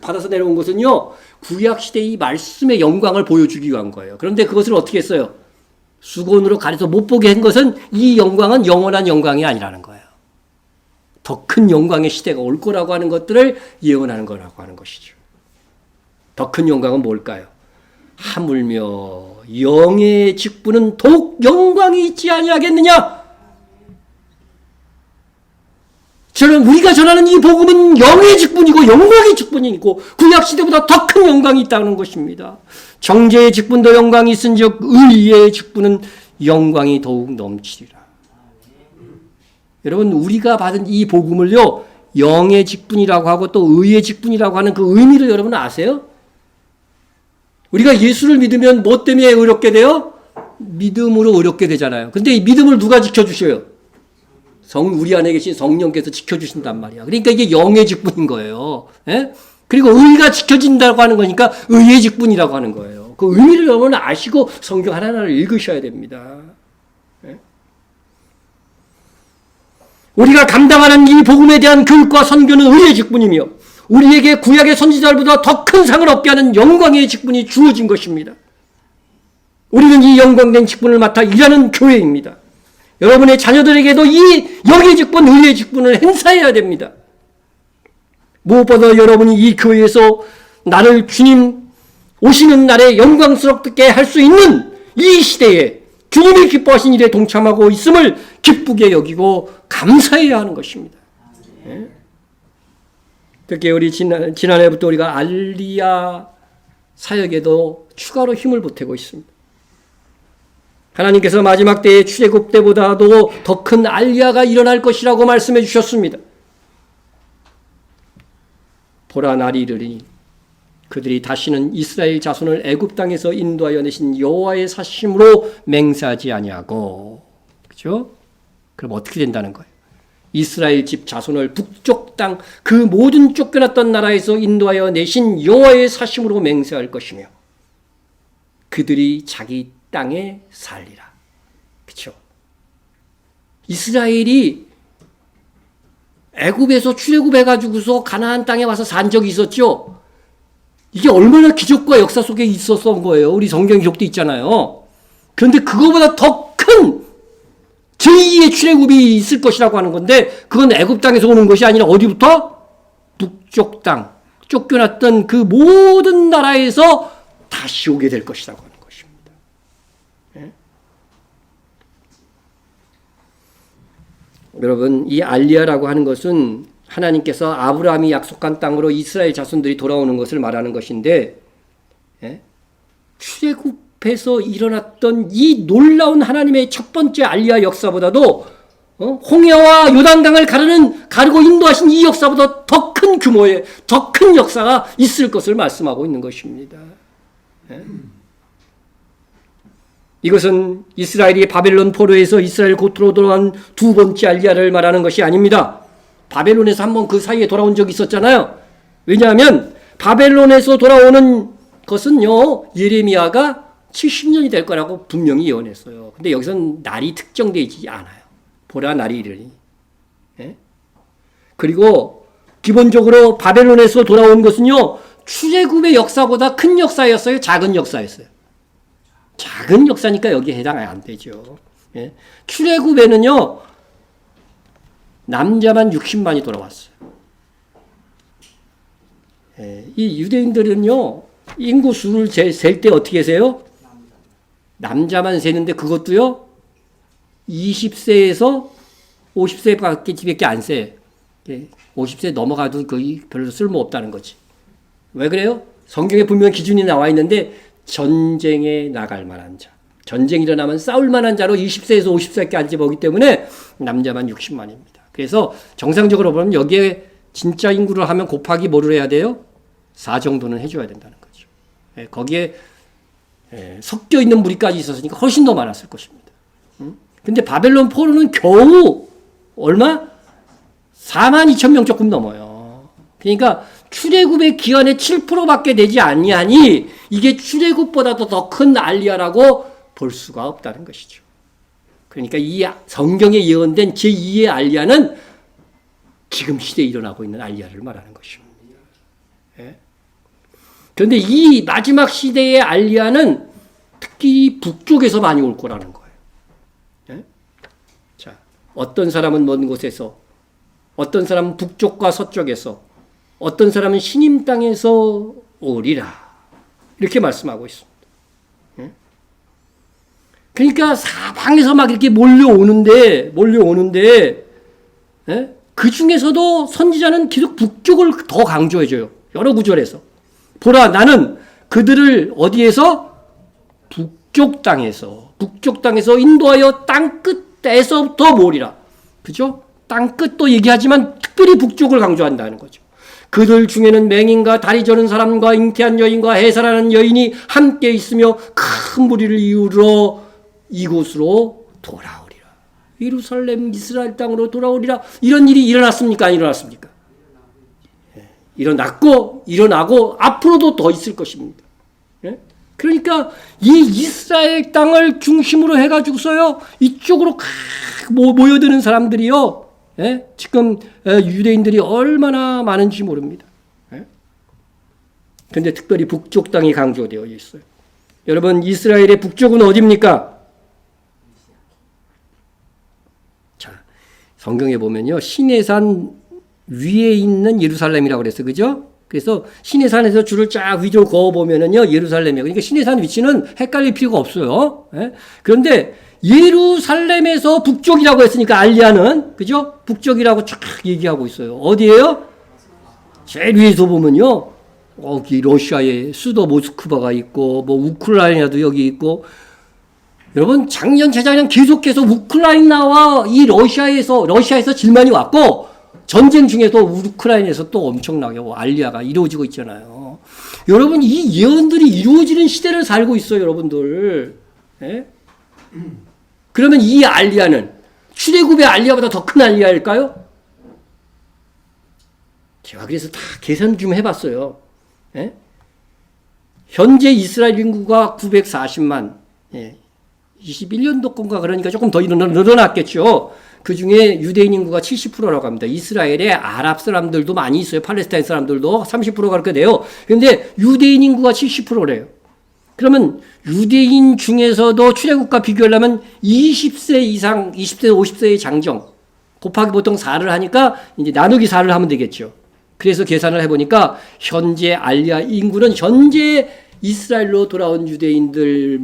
받아서 내려온 것은요, 구약시대의 말씀의 영광을 보여주기 위한 거예요. 그런데 그것을 어떻게 했어요? 수건으로 가려서 못 보게 한 것은 이 영광은 영원한 영광이 아니라는 거예요. 더 큰 영광의 시대가 올 거라고 하는 것들을 예언하는 거라고 하는 것이죠. 더 큰 영광은 뭘까요? 하물며 영의 직분은 더욱 영광이 있지 아니하겠느냐? 저는 우리가 전하는 이 복음은 영의 직분이고 영광의 직분이고 구약시대보다 더 큰 영광이 있다는 것입니다. 정죄의 직분도 영광이 있은즉 의의 직분은 영광이 더욱 넘치리라. 여러분, 우리가 받은 이 복음을요, 영의 직분이라고 하고 또 의의 직분이라고 하는 그 의미를 여러분 아세요? 우리가 예수를 믿으면 뭐 때문에 의롭게 돼요? 믿음으로 의롭게 되잖아요. 근데 이 믿음을 누가 지켜주셔요? 우리 안에 계신 성령께서 지켜주신단 말이야. 그러니까 이게 영의 직분인 거예요. 예? 그리고 의가 지켜진다고 하는 거니까 의의 직분이라고 하는 거예요. 그 의미를 여러분 아시고 성경 하나하나를 읽으셔야 됩니다. 예? 우리가 감당하는 이 복음에 대한 교육과 선교는 의의 직분이며 우리에게 구약의 선지자들보다 더 큰 상을 얻게 하는 영광의 직분이 주어진 것입니다. 우리는 이 영광된 직분을 맡아 일하는 교회입니다. 여러분의 자녀들에게도 이 영의 직분, 의의 직분을 행사해야 됩니다. 무엇보다 여러분이 이 교회에서 나를 주님 오시는 날에 영광스럽게 할 수 있는 이 시대에 주님이 기뻐하신 일에 동참하고 있음을 기쁘게 여기고 감사해야 하는 것입니다. 예? 특히 우리 지난해부터 우리가 알리야 사역에도 추가로 힘을 보태고 있습니다. 하나님께서 마지막 때의 출애굽 때보다도 더 큰 알리야가 일어날 것이라고 말씀해 주셨습니다. 보라, 날이 이르리니 그들이 다시는 이스라엘 자손을 애굽 땅에서 인도하여 내신 여호와의 사심으로 맹세하지 아니하고, 그렇죠? 그럼 어떻게 된다는 거예요? 이스라엘 집 자손을 북쪽 땅 그 모든 쫓겨났던 나라에서 인도하여 내신 여호와의 사심으로 맹세할 것이며 그들이 자기 땅에 살리라. 그렇죠? 이스라엘이 애굽에서 출애굽해 가지고서 가나안 땅에 와서 산 적이 있었죠. 이게 얼마나 기적과 역사 속에 있었던 거예요. 우리 성경 기록도 있잖아요. 그런데 그거보다 더 큰 제2의 출애굽이 있을 것이라고 하는 건데 그건 애굽 땅에서 오는 것이 아니라 어디부터? 북쪽 땅, 쫓겨났던 그 모든 나라에서 다시 오게 될 것이라고 하는 것입니다. 예? 여러분, 이 알리야라고 하는 것은 하나님께서 아브라함이 약속한 땅으로 이스라엘 자손들이 돌아오는 것을 말하는 것인데, 예? 출애굽에서 일어났던 이 놀라운 하나님의 첫 번째 알리야 역사보다도 홍해와 요단강을 가르고 인도하신 이 역사보다 더 큰 규모의 더 큰 역사가 있을 것을 말씀하고 있는 것입니다. 예? 이것은 이스라엘이 바벨론 포로에서 이스라엘 고토로 돌아온 두 번째 알리야를 말하는 것이 아닙니다. 바벨론에서 한번 그 사이에 돌아온 적이 있었잖아요. 왜냐하면 바벨론에서 돌아오는 것은요, 예레미야가 70년이 될 거라고 분명히 예언했어요. 근데 여기서는 날이 특정되지 않아요. 보라, 날이 이르니. 예? 그리고 기본적으로 바벨론에서 돌아온 것은요, 출애굽의 역사보다 큰 역사였어요? 작은 역사였어요? 작은 역사니까 여기에 해당이 안 되죠. 예? 출애굽에는요, 남자만 60만이 돌아왔어요. 예, 이 유대인들은요, 인구 수를 셀 때 어떻게 세요? 남자만 세는데 그것도요, 20세에서 50세밖에 안 세. 50세 넘어가도 거의 별로 쓸모없다는 거지. 왜 그래요? 성경에 분명 기준이 나와 있는데 전쟁에 나갈 만한 자, 전쟁이 일어나면 싸울 만한 자로 20세에서 50세밖에 안 집어오기 때문에 남자만 60만입니다. 그래서 정상적으로 보면 여기에 진짜 인구를 하면 곱하기 뭐를 해야 돼요? 4 정도는 해줘야 된다는 거죠. 거기에 섞여 있는 무리까지 있었으니까 훨씬 더 많았을 것입니다. 근데 바벨론 포로는 겨우 얼마? 42,000명 조금 넘어요. 그러니까 출애굽의 기한의 7%밖에 되지 아니하니 이게 출애굽보다도 더 큰 알리야라고 볼 수가 없다는 것이죠. 그러니까 이 성경에 예언된 제2의 알리야는 지금 시대에 일어나고 있는 알리야를 말하는 것입니다. 예? 그런데 이 마지막 시대의 알리야는 특히 북쪽에서 많이 올 거라는 거예요. 예? 자, 어떤 사람은 먼 곳에서, 어떤 사람은 북쪽과 서쪽에서, 어떤 사람은 시님 땅에서 오리라. 이렇게 말씀하고 있습니다. 예? 그러니까 사방에서 막 이렇게 몰려오는데, 예? 그 중에서도 선지자는 계속 북쪽을 더 강조해줘요. 여러 구절에서. 보라, 나는 그들을 어디에서? 북쪽 땅에서 인도하여 땅 끝에서부터 모으리라. 그죠? 땅 끝도 얘기하지만 특별히 북쪽을 강조한다는 거죠. 그들 중에는 맹인과 다리 저는 사람과 잉태한 여인과 해산하는 여인이 함께 있으며 큰 무리를 이루러 이곳으로 돌아오리라. 예루살렘 이스라엘 땅으로 돌아오리라. 이런 일이 일어났습니까? 안 일어났습니까? 일어나고 앞으로도 더 있을 것입니다. 그러니까 이 이스라엘 땅을 중심으로 해가지고서요, 이쪽으로 모여드는 사람들이요, 지금 유대인들이 얼마나 많은지 모릅니다. 그런데 특별히 북쪽 땅이 강조되어 있어요. 여러분, 이스라엘의 북쪽은 어디입니까? 자, 성경에 보면요, 시내산 위에 있는 예루살렘이라고 그랬어요. 그죠? 그래서 시내산에서 줄을 쫙 위로 그어보면은요, 예루살렘이에요. 그러니까 시내산 위치는 헷갈릴 필요가 없어요. 그런데 예루살렘에서 북쪽이라고 했으니까 알리야는, 그죠? 북쪽이라고 쫙 얘기하고 있어요. 어디예요? 제일 위에서 보면요, 여기 러시아의 수도 모스크바가 있고, 뭐 우크라이나도 여기 있고, 여러분 작년 재작년 계속해서 우크라이나와 이 러시아에서 질만이 왔고, 전쟁 중에도 우크라이나에서 또 엄청나게 알리야가 이루어지고 있잖아요. 여러분, 이 예언들이 이루어지는 시대를 살고 있어요, 여러분들. 예? 그러면 이 알리야는 출애굽의 알리야보다 더 큰 알리야일까요? 제가 그래서 다 계산 좀 해봤어요. 예? 현재 이스라엘 인구가 940만, 21년도 건가 그러니까 조금 더 늘어났겠죠. 그 중에 유대인 인구가 70%라고 합니다. 이스라엘에 아랍 사람들도 많이 있어요. 팔레스타인 사람들도 30%가 그렇게 돼요. 그런데 유대인 인구가 70%래요. 그러면 유대인 중에서도 출애굽과 비교하려면 20세 이상, 20세, 50세의 장정 곱하기 보통 4를 하니까 이제 나누기 4를 하면 되겠죠. 그래서 계산을 해보니까 현재 알리야 인구는 현재 이스라엘로 돌아온 유대인들을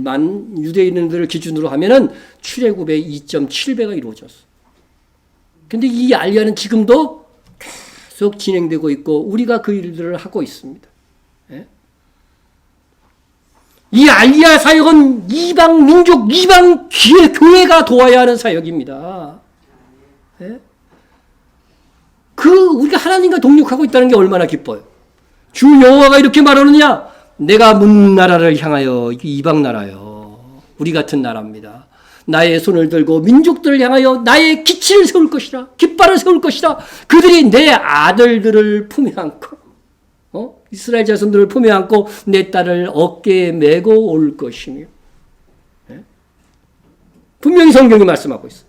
기준으로 하면은 출애굽의 2.7배가 이루어졌어. 근데 이 알리야는 지금도 계속 진행되고 있고 우리가 그 일들을 하고 있습니다. 이 알리야 사역은 이방 민족, 이방 교회가 도와야 하는 사역입니다. 우리가 하나님과 동력하고 있다는 게 얼마나 기뻐요. 주 여호와가 이렇게 말하느냐? 내가 문 나라를 향하여, 이방 나라요, 우리 같은 나라입니다. 나의 손을 들고 민족들을 향하여 나의 기치를 세울 것이라, 깃발을 세울 것이라. 그들이 내 아들들을 품에 안고, 이스라엘 자손들을 품에 안고 내 딸을 어깨에 메고 올 것이며. 분명히 성경이 말씀하고 있어요.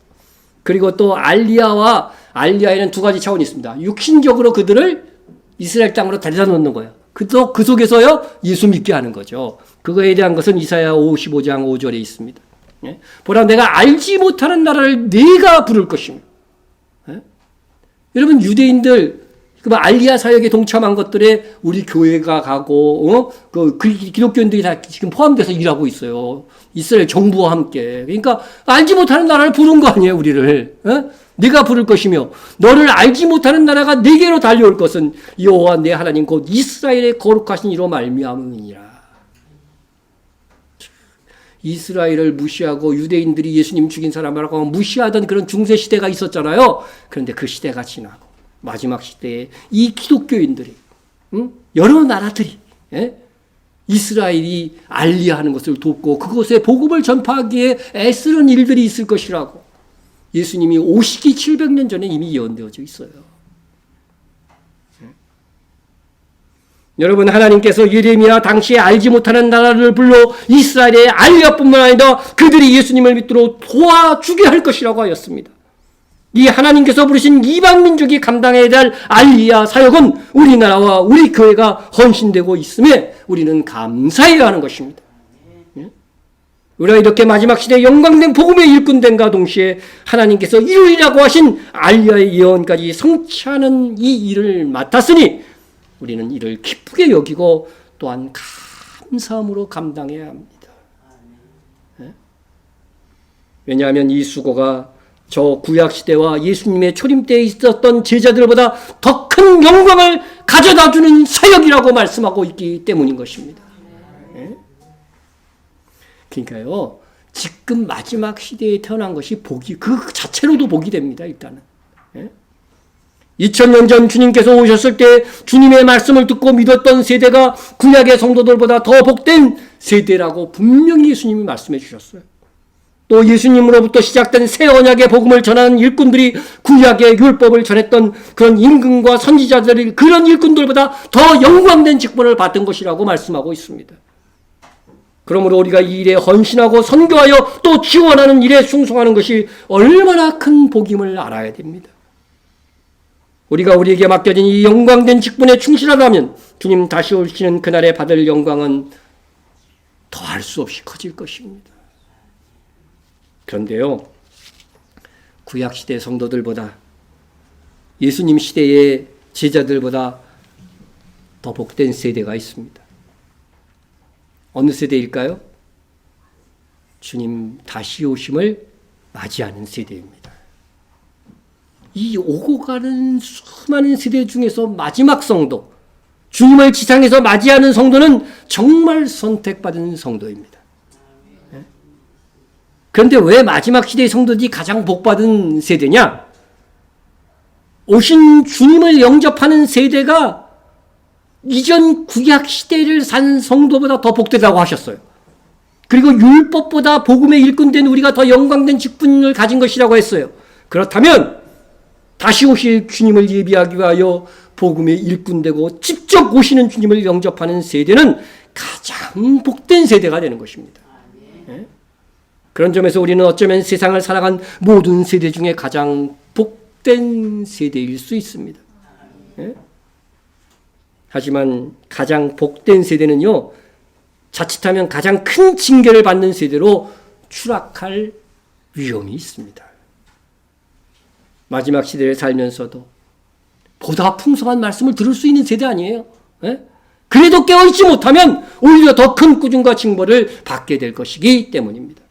그리고 또 알리야에는 두 가지 차원이 있습니다. 육신적으로 그들을 이스라엘 땅으로 데려다 놓는 거예요. 그 속에서요, 예수 믿게 하는 거죠. 그거에 대한 것은 이사야 55장 5절에 있습니다. 보라, 내가 알지 못하는 나라를 내가 부를 것이며. 여러분, 유대인들, 알리야 사역에 동참한 것들에 우리 교회가 가고, 기독교인들이 다 지금 포함돼서 일하고 있어요. 이스라엘 정부와 함께. 그러니까, 알지 못하는 나라를 부른 거 아니에요, 우리를. 네가 부를 것이며, 너를 알지 못하는 나라가 네게로 달려올 것은 여호와 내 하나님 곧 이스라엘의 거룩하신 이로 말미암음이니라. 이스라엘을 무시하고 유대인들이 예수님 죽인 사람이라고 무시하던 그런 중세 시대가 있었잖아요. 그런데 그 시대가 지나고 마지막 시대에 이 기독교인들이, 여러 나라들이, 이스라엘이 알리야하는 것을 돕고 그곳에 복음을 전파하기에 애쓰는 일들이 있을 것이라고 예수님이 오시기 700년 전에 이미 예언되어져 있어요. 여러분, 하나님께서 예레미야 당시에 알지 못하는 나라를 불러 이스라엘의 알리야뿐만 아니라 그들이 예수님을 믿도록 도와주게 할 것이라고 하였습니다. 이 하나님께서 부르신 이방 민족이 감당해야 될 알리야 사역은 우리나라와 우리 교회가 헌신되고 있음에 우리는 감사해야 하는 것입니다. 우리가 이렇게 마지막 시대에 영광된 복음의 일꾼됨과 동시에 하나님께서 이루리라고 하신 알리야의 예언까지 성취하는 이 일을 맡았으니 우리는 이를 기쁘게 여기고 또한 감사함으로 감당해야 합니다. 왜냐하면 이 수고가 저 구약시대와 예수님의 초림 때에 있었던 제자들보다 더 큰 영광을 가져다주는 사역이라고 말씀하고 있기 때문인 것입니다. 그러니까요, 지금 마지막 시대에 태어난 것이 복이, 그 자체로도 복이 됩니다, 일단은. 2000년 전 주님께서 오셨을 때 주님의 말씀을 듣고 믿었던 세대가 구약의 성도들보다 더 복된 세대라고 분명히 예수님이 말씀해 주셨어요. 또 예수님으로부터 시작된 새 언약의 복음을 전하는 일꾼들이 구약의 율법을 전했던 그런 임금과 선지자들이 그런 일꾼들보다 더 영광된 직분을 받은 것이라고 말씀하고 있습니다. 그러므로 우리가 이 일에 헌신하고 선교하여 또 지원하는 일에 충성하는 것이 얼마나 큰 복임을 알아야 됩니다. 우리가 우리에게 맡겨진 이 영광된 직분에 충실하다면 주님 다시 오시는 그날에 받을 영광은 더할 수 없이 커질 것입니다. 그런데요, 구약시대 성도들보다 예수님 시대의 제자들보다 더 복된 세대가 있습니다. 어느 세대일까요? 주님 다시 오심을 맞이하는 세대입니다. 이 오고 가는 수많은 세대 중에서 마지막 성도, 주님을 지상에서 맞이하는 성도는 정말 선택받은 성도입니다. 그런데 왜 마지막 시대의 성도들이 가장 복받은 세대냐? 오신 주님을 영접하는 세대가 이전 구약 시대를 산 성도보다 더 복되다고 하셨어요. 그리고 율법보다 복음의 일꾼된 우리가 더 영광된 직분을 가진 것이라고 했어요. 그렇다면 다시 오실 주님을 예비하기 위하여 복음의 일꾼되고 직접 오시는 주님을 영접하는 세대는 가장 복된 세대가 되는 것입니다. 그런 점에서 우리는 어쩌면 세상을 살아간 모든 세대 중에 가장 복된 세대일 수 있습니다. 하지만 가장 복된 세대는요, 자칫하면 가장 큰 징계를 받는 세대로 추락할 위험이 있습니다. 마지막 시대를 살면서도 보다 풍성한 말씀을 들을 수 있는 세대 아니에요? 그래도 깨어있지 못하면 오히려 더 큰 꾸중과 징벌을 받게 될 것이기 때문입니다.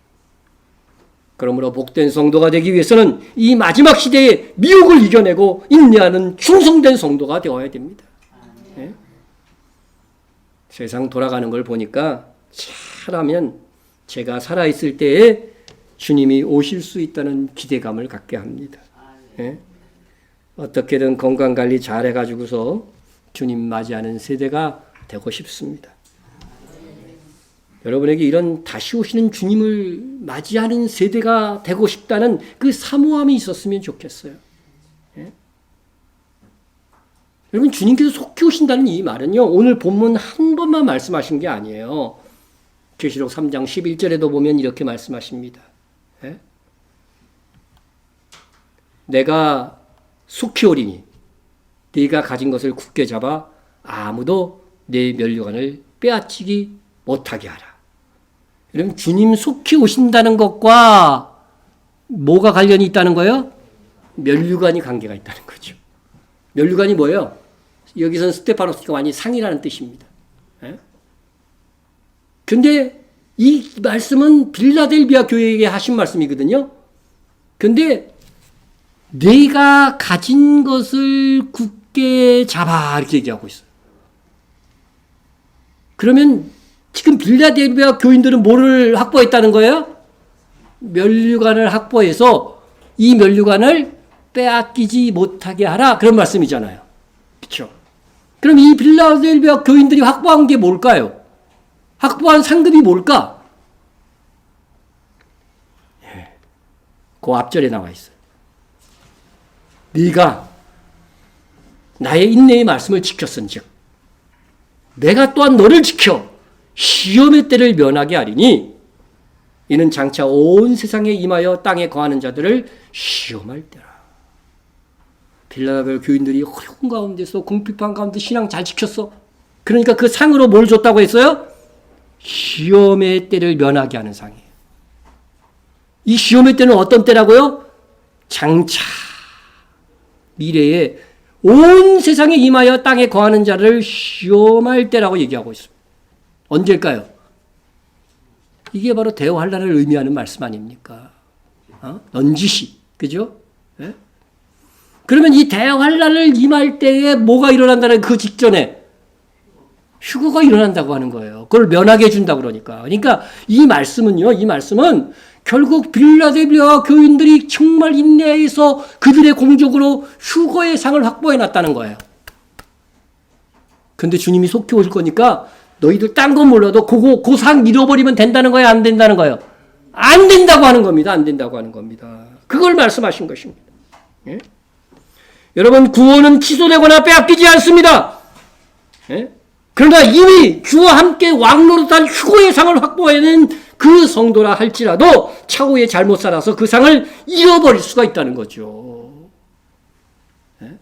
그러므로 복된 성도가 되기 위해서는 이 마지막 시대의 미혹을 이겨내고 인내하는 충성된 성도가 되어야 됩니다. 세상 돌아가는 걸 보니까 잘하면 제가 살아있을 때에 주님이 오실 수 있다는 기대감을 갖게 합니다. 어떻게든 건강관리 잘 해가지고서 주님 맞이하는 세대가 되고 싶습니다. 여러분에게 이런 다시 오시는 주님을 맞이하는 세대가 되고 싶다는 그 사모함이 있었으면 좋겠어요. 여러분, 주님께서 속히 오신다는 이 말은요, 오늘 본문 한 번만 말씀하신 게 아니에요. 계시록 3장 11절에도 보면 이렇게 말씀하십니다. 내가 속히 오리니 네가 가진 것을 굳게 잡아 아무도 내 면류관을 빼앗기지 못하게 하라. 여러분, 주님 속히 오신다는 것과 뭐가 관련이 있다는 거예요? 면류관이 관계가 있다는 거죠. 면류관이 뭐예요? 여기서는 스테파노스가 완전히 상이라는 뜻입니다. 근데 이 말씀은 빌라델비아 교회에게 하신 말씀이거든요. 근데 네가 가진 것을 굳게 잡아 이렇게 얘기하고 있어요. 그러면 지금 빌라델비아 교인들은 뭐를 확보했다는 거예요? 면류관을 확보해서 이 면류관을 빼앗기지 못하게 하라, 그런 말씀이잖아요. 그렇죠? 그럼 이 빌라델비아 교인들이 확보한 게 뭘까요? 확보한 상급이 뭘까? 그 앞절에 나와 있어요. 네가 나의 인내의 말씀을 지켰은즉 내가 또한 너를 지켜 시험의 때를 면하게 하리니 이는 장차 온 세상에 임하여 땅에 거하는 자들을 시험할 때라. 빌라델비아 교인들이 어려운 가운데서 궁핍한 가운데 신앙 잘 지켰어. 그러니까 그 상으로 뭘 줬다고 했어요? 시험의 때를 면하게 하는 상이에요. 이 시험의 때는 어떤 때라고요? 장차 미래에 온 세상에 임하여 땅에 거하는 자를 시험할 때라고 얘기하고 있습니다. 언제일까요? 이게 바로 대환란을 의미하는 말씀 아닙니까? 넌지시, 그죠? 네? 그러면 이 대환란을 임할 때에 뭐가 일어난다는 그 직전에 휴거가 일어난다고 하는 거예요. 그걸 면하게 해준다고 그러니까 이 말씀은 결국 빌라델비아 교인들이 정말 인내해서 그들의 공적으로 휴거의 상을 확보해 놨다는 거예요. 근데 주님이 속히 오실 거니까 너희들 딴 건 몰라도 그 상 잃어버리면 된다는 거예요? 안 된다는 거예요? 안 된다고 하는 겁니다. 안 된다고 하는 겁니다. 그걸 말씀하신 것입니다. 예? 여러분, 구원은 취소되거나 빼앗기지 않습니다. 예? 그러나 이미 주와 함께 왕노릇한 휴거의 상을 확보해낸 그 성도라 할지라도 차후에 잘못 살아서 그 상을 잃어버릴 수가 있다는 거죠. 예?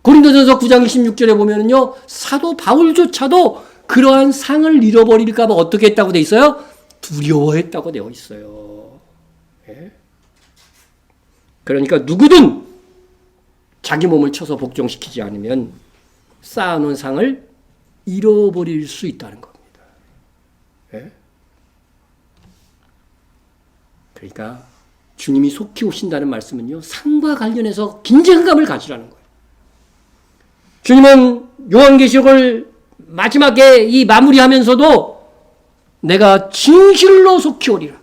고린도전서 9장 26절에 보면요, 사도 바울조차도 그러한 상을 잃어버릴까 봐 어떻게 했다고 돼 있어요? 두려워했다고 되어 있어요. 예? 그러니까 누구든 자기 몸을 쳐서 복종시키지 않으면 쌓아놓은 상을 잃어버릴 수 있다는 겁니다. 예? 그러니까 주님이 속히 오신다는 말씀은요, 상과 관련해서 긴장감을 가지라는 거예요. 주님은 요한계시록을 마지막에 이 마무리하면서도 내가 진실로 속히 오리라.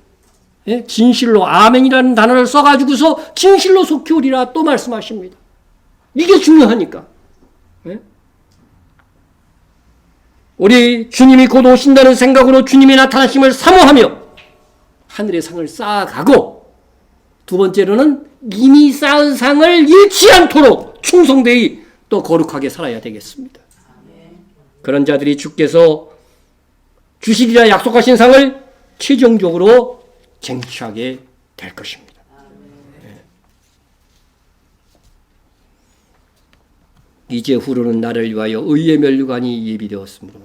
예? 진실로 아멘이라는 단어를 써가지고서 진실로 속히 오리라 또 말씀하십니다. 이게 중요하니까. 예? 우리 주님이 곧 오신다는 생각으로 주님의 나타나심을 사모하며 하늘의 상을 쌓아가고, 두 번째로는 이미 쌓은 상을 잃지 않도록 충성되이 또 거룩하게 살아야 되겠습니다. 그런 자들이 주께서 주시리라 약속하신 상을 최종적으로 쟁취하게 될 것입니다. 이제 후로는 나를 위하여 의의 면류관이 예비되었으므로,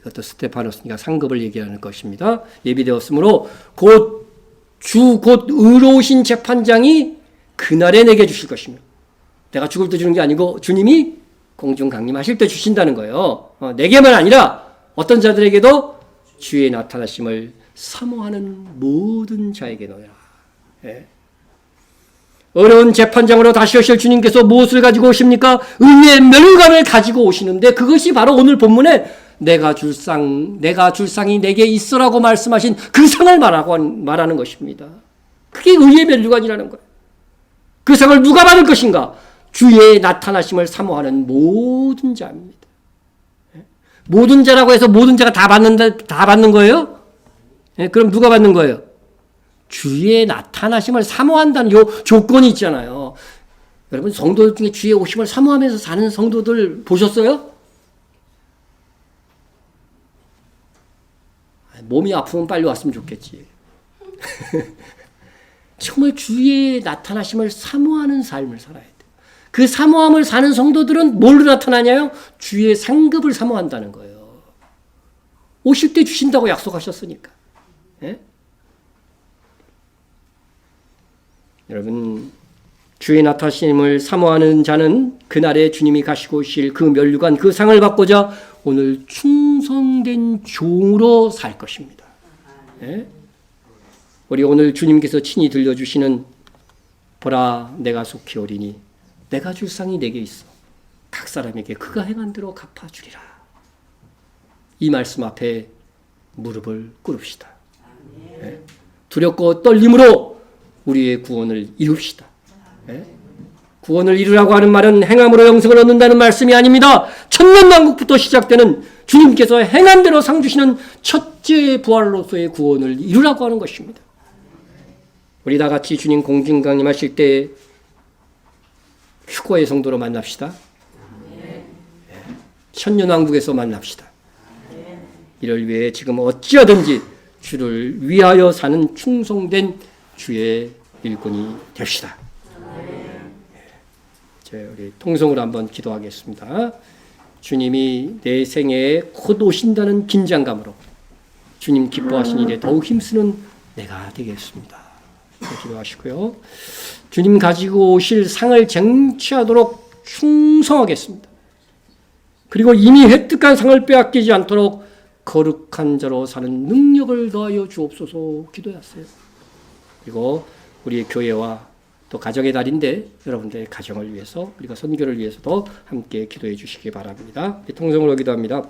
이것도 스테파노스니까 상급을 얘기하는 것입니다. 예비되었으므로 곧 의로우신 재판장이 그날에 내게 주실 것입니다. 내가 죽을 때 주는 게 아니고 주님이 공중 강림하실 때 주신다는 거예요. 내게만 아니라 어떤 자들에게도 주의 나타나심을 사모하는 모든 자에게 너야. 예. 어려운 재판장으로 다시 오실 주님께서 무엇을 가지고 오십니까? 의의 면류관을 가지고 오시는데, 그것이 바로 오늘 본문에 내가 줄 상이 내게 있어라고 말씀하신 그 상을 말하는 것입니다. 그게 의의 면류관이라는 거예요. 그 상을 누가 받을 것인가? 주의 나타나심을 사모하는 모든 자입니다. 모든 자라고 해서 모든 자가 다 받는 거예요? 그럼 누가 받는 거예요? 주의 나타나심을 사모한다는 요 조건이 있잖아요. 여러분, 성도들 중에 주의 오심을 사모하면서 사는 성도들 보셨어요? 몸이 아프면 빨리 왔으면 좋겠지. 정말 주의 나타나심을 사모하는 삶을 살아야 돼요. 그 사모함을 사는 성도들은 뭘로 나타나냐요? 주의 상급을 사모한다는 거예요. 오실 때 주신다고 약속하셨으니까. 예? 여러분, 주의 나타나심을 사모하는 자는 그날에 주님이 가시고 오실 그 면류관, 그 상을 받고자 오늘 충성된 종으로 살 것입니다. 예? 우리 오늘 주님께서 친히 들려주시는 보라 내가 속히 오리니 내가 줄 상이 내게 있어 각 사람에게 그가 행한 대로 갚아주리라. 이 말씀 앞에 무릎을 꿇읍시다. 예? 두렵고 떨림으로 우리의 구원을 이룹시다. 예? 구원을 이루라고 하는 말은 행함으로 영생을 얻는다는 말씀이 아닙니다. 천년왕국부터 시작되는 주님께서 행한 대로 상 주시는 첫째 부활로서의 구원을 이루라고 하는 것입니다. 우리 다 같이 주님 공중 강림하실 때 휴거의 성도로 만납시다. 천년왕국에서 만납시다. 이를 위해 지금 어찌하든지 주를 위하여 사는 충성된 주의 일꾼이 됩시다. 우리 통성으로 한번 기도하겠습니다. 주님이 내 생애에 곧 오신다는 긴장감으로 주님 기뻐하신 일에 더욱 힘쓰는 내가 되겠습니다. 기도하시고요. 주님 가지고 오실 상을 쟁취하도록 충성하겠습니다. 그리고 이미 획득한 상을 빼앗기지 않도록 거룩한 자로 사는 능력을 더하여 주옵소서 기도했어요. 그리고 우리의 교회와 또 가정의 달인데 여러분들의 가정을 위해서, 우리가 선교를 위해서도 함께 기도해 주시기 바랍니다. 통성으로 기도합니다.